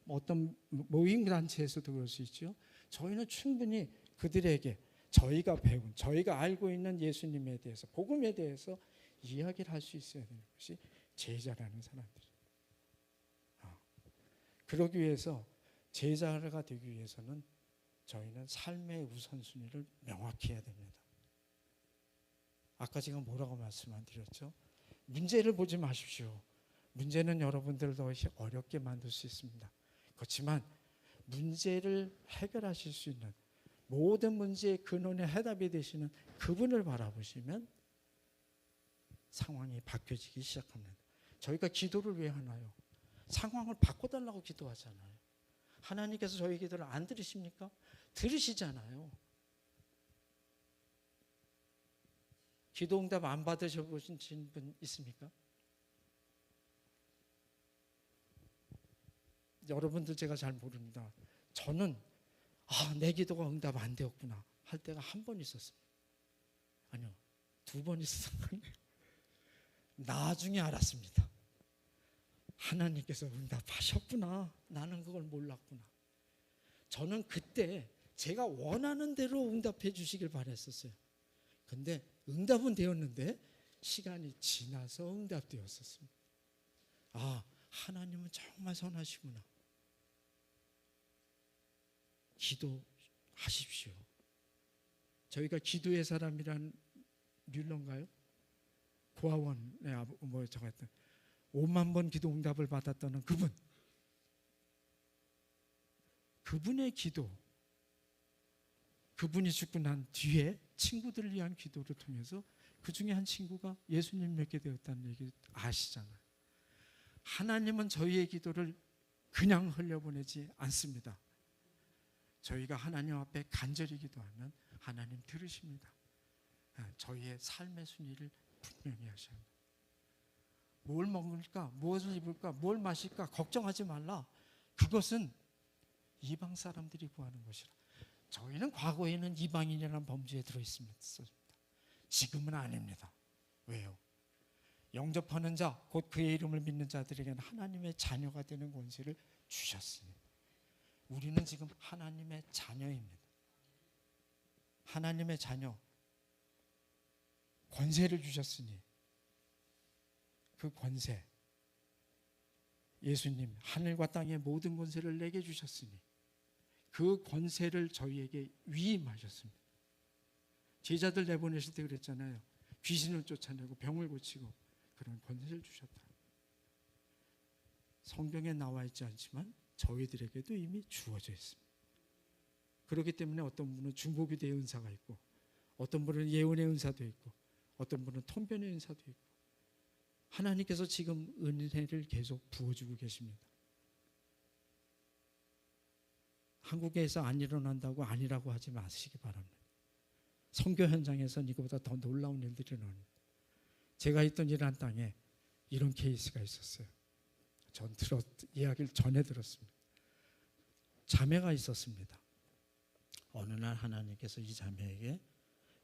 Speaker 2: 어떤 모임 단체에서도 그럴 수 있지요. 저희는 충분히 그들에게 저희가 배운, 저희가 알고 있는 예수님에 대해서, 복음에 대해서 이야기를 할 수 있어야 되는 것이 제자라는 사람들이에요. 그러기 위해서, 제자가 되기 위해서는 저희는 삶의 우선순위를 명확히 해야 됩니다. 아까 제가 뭐라고 말씀 안 드렸죠? 문제를 보지 마십시오. 문제는 여러분들을 더 어렵게 만들 수 있습니다. 그렇지만 문제를 해결하실 수 있는, 모든 문제의 근원의 해답이 되시는 그분을 바라보시면 상황이 바뀌어지기 시작합니다. 저희가 기도를 왜 하나요? 상황을 바꿔달라고 기도하잖아요. 하나님께서 저희 기도를 안 들으십니까? 들으시잖아요. 기도 응답 안 받으셔보신 분 있습니까? 여러분들 제가 잘 모릅니다. 저는 내 기도가 응답 안 되었구나 할 때가 한 번 있었습니다. 아니요, 2번 있었어요. 나중에 알았습니다. 하나님께서 응답하셨구나. 나는 그걸 몰랐구나. 저는 그때 제가 원하는 대로 응답해 주시길 바랬었어요. 근데 응답은 되었는데 시간이 지나서 응답되었었습니다. 하나님은 정말 선하시구나. 기도하십시오. 저희가 기도의 사람이란 뮬러인가요? 고아원에 저가 했던 5만 번 기도 응답을 받았다는 그분의 기도, 그분이 죽고 난 뒤에 친구들을 위한 기도를 통해서 그 중에 한 친구가 예수님 믿게 되었다는 얘기 아시잖아요. 하나님은 저희의 기도를 그냥 흘려보내지 않습니다. 저희가 하나님 앞에 간절히 기도하면 하나님 들으십니다. 저희의 삶의 순위를 분명히 하셔야 합니다. 뭘 먹을까, 무엇을 입을까, 뭘 마실까 걱정하지 말라. 그것은 이방 사람들이 구하는 것이라. 저희는 과거에는 이방인이라는 범주에 들어있습니다. 지금은 아닙니다. 왜요? 영접하는 자, 곧 그의 이름을 믿는 자들에게는 하나님의 자녀가 되는 권세를 주셨으니, 우리는 지금 하나님의 자녀입니다. 하나님의 자녀, 권세를 주셨으니 그 권세, 예수님 하늘과 땅의 모든 권세를 내게 주셨으니 그 권세를 저희에게 위임하셨습니다. 제자들 내보내실 때 그랬잖아요. 귀신을 쫓아내고 병을 고치고 그런 권세를 주셨다. 성경에 나와 있지 않지만 저희들에게도 이미 주어져 있습니다. 그렇기 때문에 어떤 분은 중보기도의 은사가 있고, 어떤 분은 예언의 은사도 있고, 어떤 분은 통변의 은사도 있고, 하나님께서 지금 은혜를 계속 부어주고 계십니다. 한국에서 안 일어난다고 아니라고 하지 마시기 바랍니다. 선교 현장에서는 이거보다 더 놀라운 일들이 일어납니다. 제가 있던 이란 땅에 이런 케이스가 있었어요. 전 이야기를 전해 들었습니다. 자매가 있었습니다. 어느 날 하나님께서 이 자매에게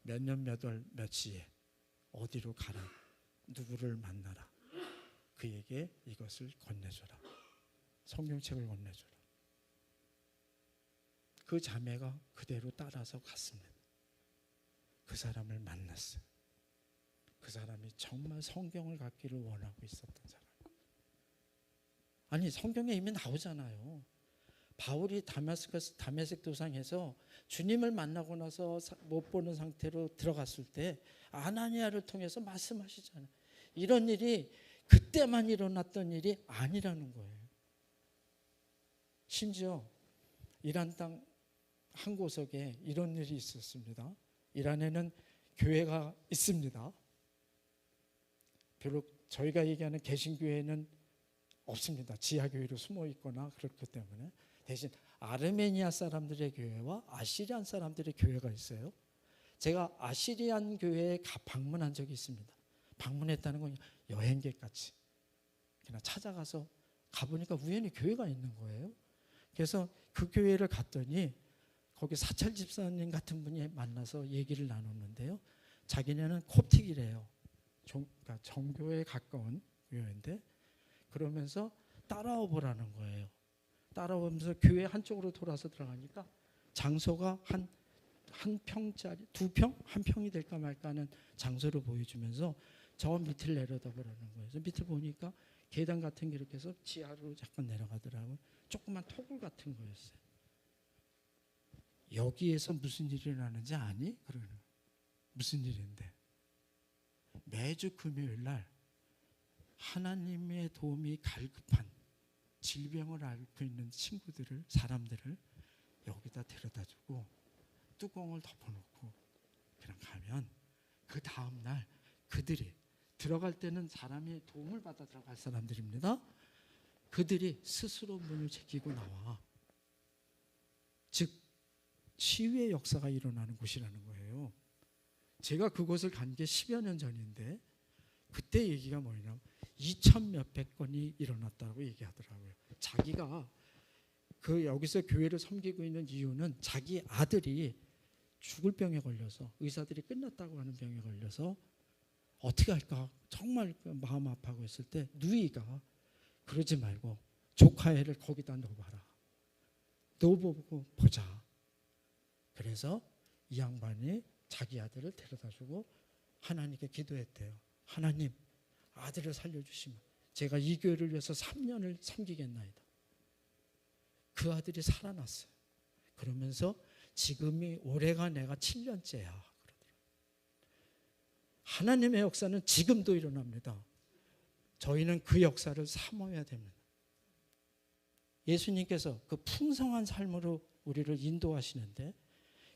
Speaker 2: 몇 년 몇 월 몇 시에 어디로 가라, 누구를 만나라, 그에게 이것을 건네줘라, 성경책을 건네줘라. 그 자매가 그대로 따라서 갔습니다. 그 사람을 만났어요. 그 사람이 정말 성경을 갖기를 원하고 있었던 사람. 아니, 성경에 이미 나오잖아요. 바울이 다메섹 도상에서 주님을 만나고 나서 못 보는 상태로 들어갔을 때 아나니아를 통해서 말씀하시잖아요. 이런 일이 그때만 일어났던 일이 아니라는 거예요. 심지어 이란 땅 한 구석에 이런 일이 있었습니다. 이란에는 교회가 있습니다. 비록 저희가 얘기하는 개신교회는 없습니다. 지하교회로 숨어 있거나 그렇기 때문에. 대신 아르메니아 사람들의 교회와 아시리안 사람들의 교회가 있어요. 제가 아시리안 교회에 방문한 적이 있습니다. 방문했다는 건 여행객 같이 그냥 찾아가서 가보니까 우연히 교회가 있는 거예요. 그래서 그 교회를 갔더니
Speaker 3: 거기 사찰 집사님 같은 분이 만나서 얘기를 나눴는데요. 자기네는 콥틱이래요. 그러니까 정교에 가까운 교회인데, 그러면서 따라와 보라는 거예요. 따라오면서 교회 한쪽으로 돌아서 들어가니까 장소가 한 평짜리, 2평? 1평이 될까 말까 하는 장소를 보여주면서 저 밑을 내려다보라는 거예요. 그래서 밑을 보니까 계단 같은 게 이렇게 해서 지하로 잠깐 내려가더라고요. 조그만 토굴 같은 거였어요. 여기에서 무슨 일이 일어나는지 아니? 그러는 거예요. 무슨 일인데? 매주 금요일 날 하나님의 도움이 갈급한 질병을 앓고 있는 친구들을, 사람들을 여기다 데려다 주고 뚜껑을 덮어놓고 그냥 가면, 그 다음날 그들이 들어갈 때는 사람이 도움을 받아 들어갈 사람들입니다. 그들이 스스로 문을 제끼고 나와. 즉 치유의 역사가 일어나는 곳이라는 거예요. 제가 그곳을 간 게 10여 년 전인데 그때 얘기가 뭐냐면 2,000 몇백 건이 일어났다고 얘기하더라고요. 자기가 여기서 교회를 섬기고 있는 이유는 자기 아들이 죽을 병에 걸려서, 의사들이 끝났다고 하는 병에 걸려서 어떻게 할까 정말 마음 아파하고 있을 때 누이가 그러지 말고 조카 애를 거기다 넣어봐라. 넣어보고 보자. 그래서 이 양반이 자기 아들을 데려다주고 하나님께 기도했대요. 하나님, 아들을 살려주시면 제가 이 교회를 위해서 3년을 섬기겠나이다. 그 아들이 살아났어요. 그러면서 지금이 올해가 내가 7년째야. 하나님의 역사는 지금도 일어납니다. 저희는 그 역사를 사모해야 됩니다. 예수님께서 그 풍성한 삶으로 우리를 인도하시는데,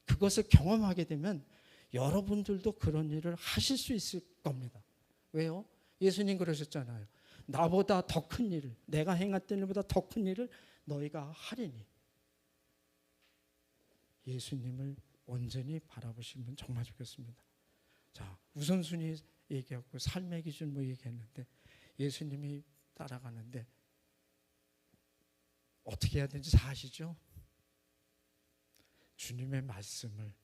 Speaker 3: 그것을 경험하게 되면 여러분들도 그런 일을 하실 수 있을 겁니다. 왜요? 예수님 그러셨잖아요. 나보다 더 큰 일을, 내가 행했던 일보다 더 큰 일을 너희가 하리니. 예수님을 온전히 바라보시면 정말 좋겠습니다. 자, 우선순위 얘기하고 삶의 기준 뭐 얘기했는데, 예수님이 따라가는데 어떻게 해야 되는지 다 아시죠? 주님의 말씀을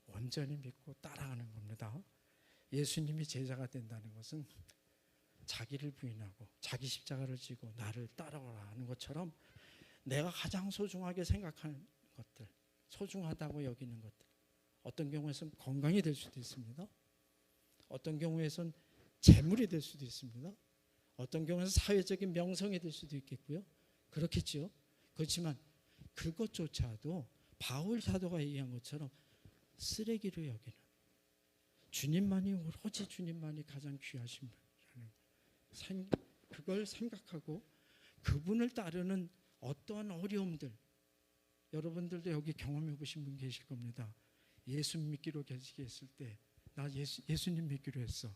Speaker 3: 온전히 믿고 따라가는 겁니다. 예수님이 제자가 된다는 것은 자기를 부인하고 자기 십자가를 지고 나를 따라오라 하는 것처럼, 내가 가장 소중하게 생각하는 것들, 소중하다고 여기는 것들, 어떤 경우에선 건강이 될 수도 있습니다. 어떤 경우에선 재물이 될 수도 있습니다. 어떤 경우에는 사회적인 명성이 될 수도 있겠고요. 그렇겠죠. 그렇지만 그것조차도 바울 사도가 얘기한 것처럼 쓰레기로 여기는, 주님만이, 오로지 주님만이 가장 귀하신 분이라는, 그걸 생각하고 그분을 따르는 어떠한 어려움들, 여러분들도 여기 경험해 보신 분 계실 겁니다. 예수 믿기로 결심했을 때, 나 예수님 믿기로 했어.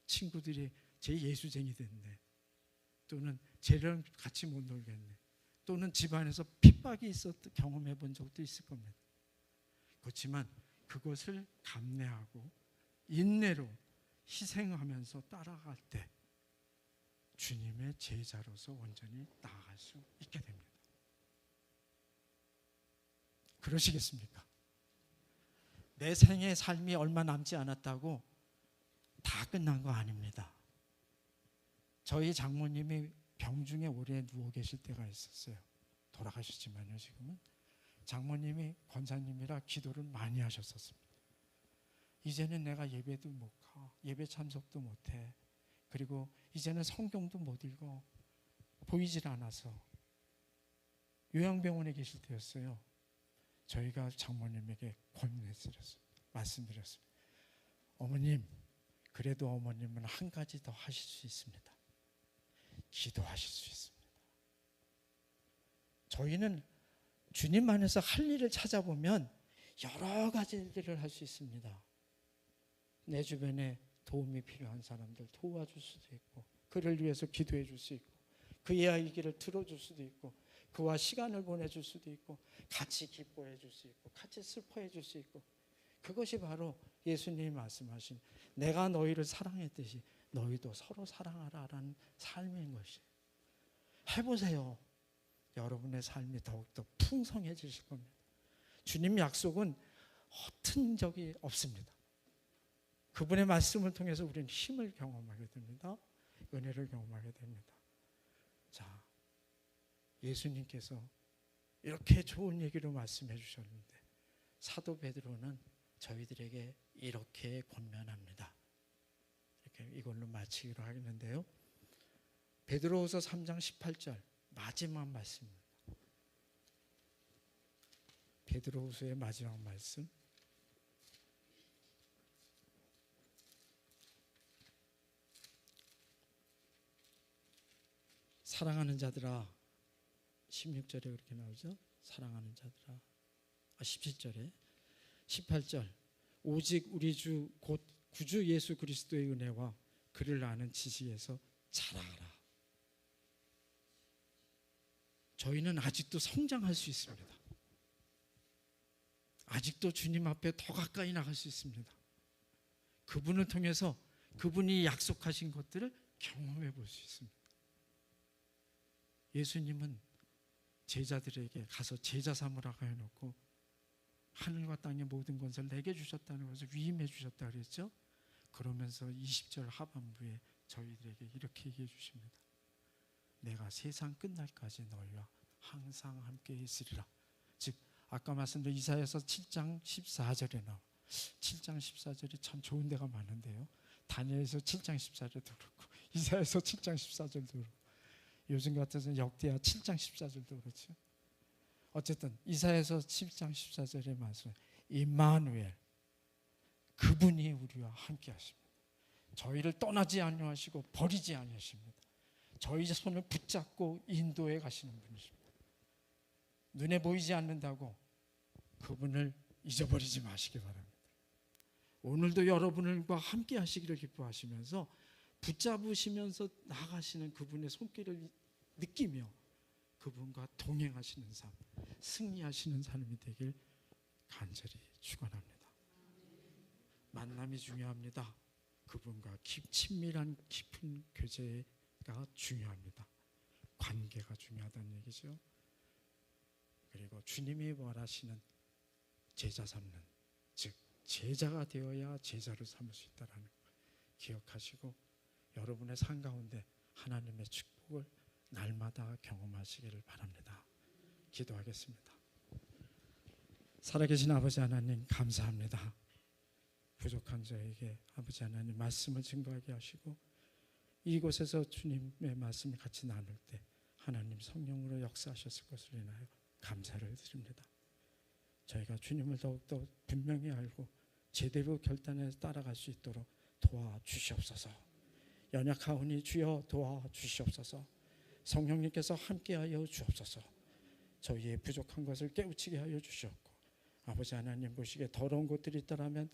Speaker 3: 친구들이 제 예수쟁이 됐네. 또는 쟤랑 같이 못 놀겠네. 또는 집안에서 핍박이 있었던 경험해 본 적도 있을 겁니다. 그렇지만 그것을 감내하고 인내로 희생하면서 따라갈 때 주님의 제자로서 온전히 나아갈 수 있게 됩니다. 그러시겠습니까? 내 생의 삶이 얼마 남지 않았다고 다 끝난 거 아닙니다. 저희 장모님이 병중에 오래 누워 계실 때가 있었어요. 돌아가셨지만요. 지금은 장모님이 권사님이라 기도를 많이 하셨었습니다. 이제는 내가 예배도 못 가, 예배 참석도 못해, 그리고 이제는 성경도 못 읽어, 보이질 않아서. 요양병원에 계실 때였어요. 저희가 장모님에게 권유했습니다. 말씀드렸습니다. 어머님, 그래도 어머님은 한 가지 더 하실 수 있습니다. 기도하실 수 있습니다. 저희는 주님 안에서 할 일을 찾아보면 여러 가지 일들을 할 수 있습니다. 내 주변에 도움이 필요한 사람들 도와줄 수도 있고, 그를 위해서 기도해 줄 수 있고, 그의 얘기를 들어줄 수도 있고, 그와 시간을 보내줄 수도 있고, 같이 기뻐해 줄 수 있고, 같이 슬퍼해 줄 수 있고, 그것이 바로 예수님이 말씀하신 내가 너희를 사랑했듯이 너희도 서로 사랑하라라는 삶인 것이에요. 해보세요. 여러분의 삶이 더욱더 풍성해지실 겁니다. 주님 약속은 허튼 적이 없습니다. 그분의 말씀을 통해서 우리는 힘을 경험하게 됩니다. 은혜를 경험하게 됩니다. 자, 예수님께서 이렇게 좋은 얘기로 말씀해 주셨는데 사도 베드로는 저희들에게 이렇게 권면합니다. 이렇게 이걸로 마치기로 하겠는데요. 베드로후서 3장 18절 마지막 말씀입니다. 베드로후서의 마지막 말씀. 사랑하는 자들아, 16절에 그렇게 나오죠. 사랑하는 자들아. 17절에 18절 오직 우리 주 곧 구주 예수 그리스도의 은혜와 그를 아는 지식에서 자라라. 저희는 아직도 성장할 수 있습니다. 아직도 주님 앞에 더 가까이 나갈 수 있습니다. 그분을 통해서 그분이 약속하신 것들을 경험해 볼 수 있습니다. 예수님은 제자들에게 가서 제자 삼으라고 해놓고 하늘과 땅의 모든 것을 내게 주셨다는 것을 위임해 주셨다 그랬죠. 그러면서 20절 하반부에 저희들에게 이렇게 얘기해 주십니다. 내가 세상 끝날까지 너희와 항상 함께 있으리라. 즉 아까 말씀드린 이사야서 7장 14절에 나와 7장 14절이 참 좋은 데가 많은데요. 다니엘서 7장 14절도 그렇고 이사야서 7장 14절도 그렇고 요즘 같아서 역대하 7장 14절도 그렇죠. 어쨌든 이사야서 7장 14절의 말씀 임마누엘 그분이 우리와 함께 하십니다. 저희를 떠나지 아니하시고 버리지 아니하십니다. 저희 손을 붙잡고 인도해 가시는 분이십니다. 눈에 보이지 않는다고 그분을 잊어버리지 마시기 바랍니다. 오늘도 여러분과 함께 하시기를 기뻐하시면서 붙잡으시면서 나아가시는 그분의 손길을 느끼며 그분과 동행하시는 삶, 승리하시는 삶이 되길 간절히 축원합니다. 만남이 중요합니다. 그분과 친밀한 깊은 교제가 중요합니다. 관계가 중요하다는 얘기죠. 그리고 주님이 원하시는 제자 삼는, 즉 제자가 되어야 제자를 삼을 수 있다는 것 기억하시고 여러분의 삶 가운데 하나님의 축복을 날마다 경험하시기를 바랍니다. 기도하겠습니다. 살아계신 아버지 하나님 감사합니다. 부족한 저에게 아버지 하나님 말씀을 증거하게 하시고 이곳에서 주님의 말씀을 같이 나눌 때 하나님 성령으로 역사하셨을 것을 인하여 감사를 드립니다. 저희가 주님을 더욱더 분명히 알고 제대로 결단해서 따라갈 수 있도록 도와주시옵소서. 연약하오니 주여 도와주시옵소서. 성령님께서 함께하여 주옵소서. 저희의 부족한 것을 깨우치게 하여 주시옵고 아버지 하나님 보시기에 더러운 것들이 있다면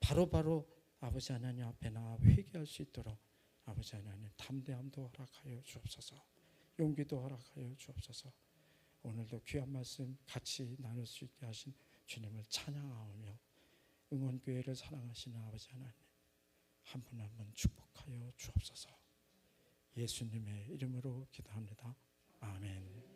Speaker 3: 바로바로 아버지 하나님 앞에 나와 회개할 수 있도록 아버지 하나님 담대함도 허락하여 주옵소서. 용기도 허락하여 주옵소서. 오늘도 귀한 말씀 같이 나눌 수 있게 하신 주님을 찬양하며 응원교회를 사랑하시는 아버지 하나님 한 분 한 분 축복하여 주옵소서. 예수님의 이름으로 기도합니다. 아멘.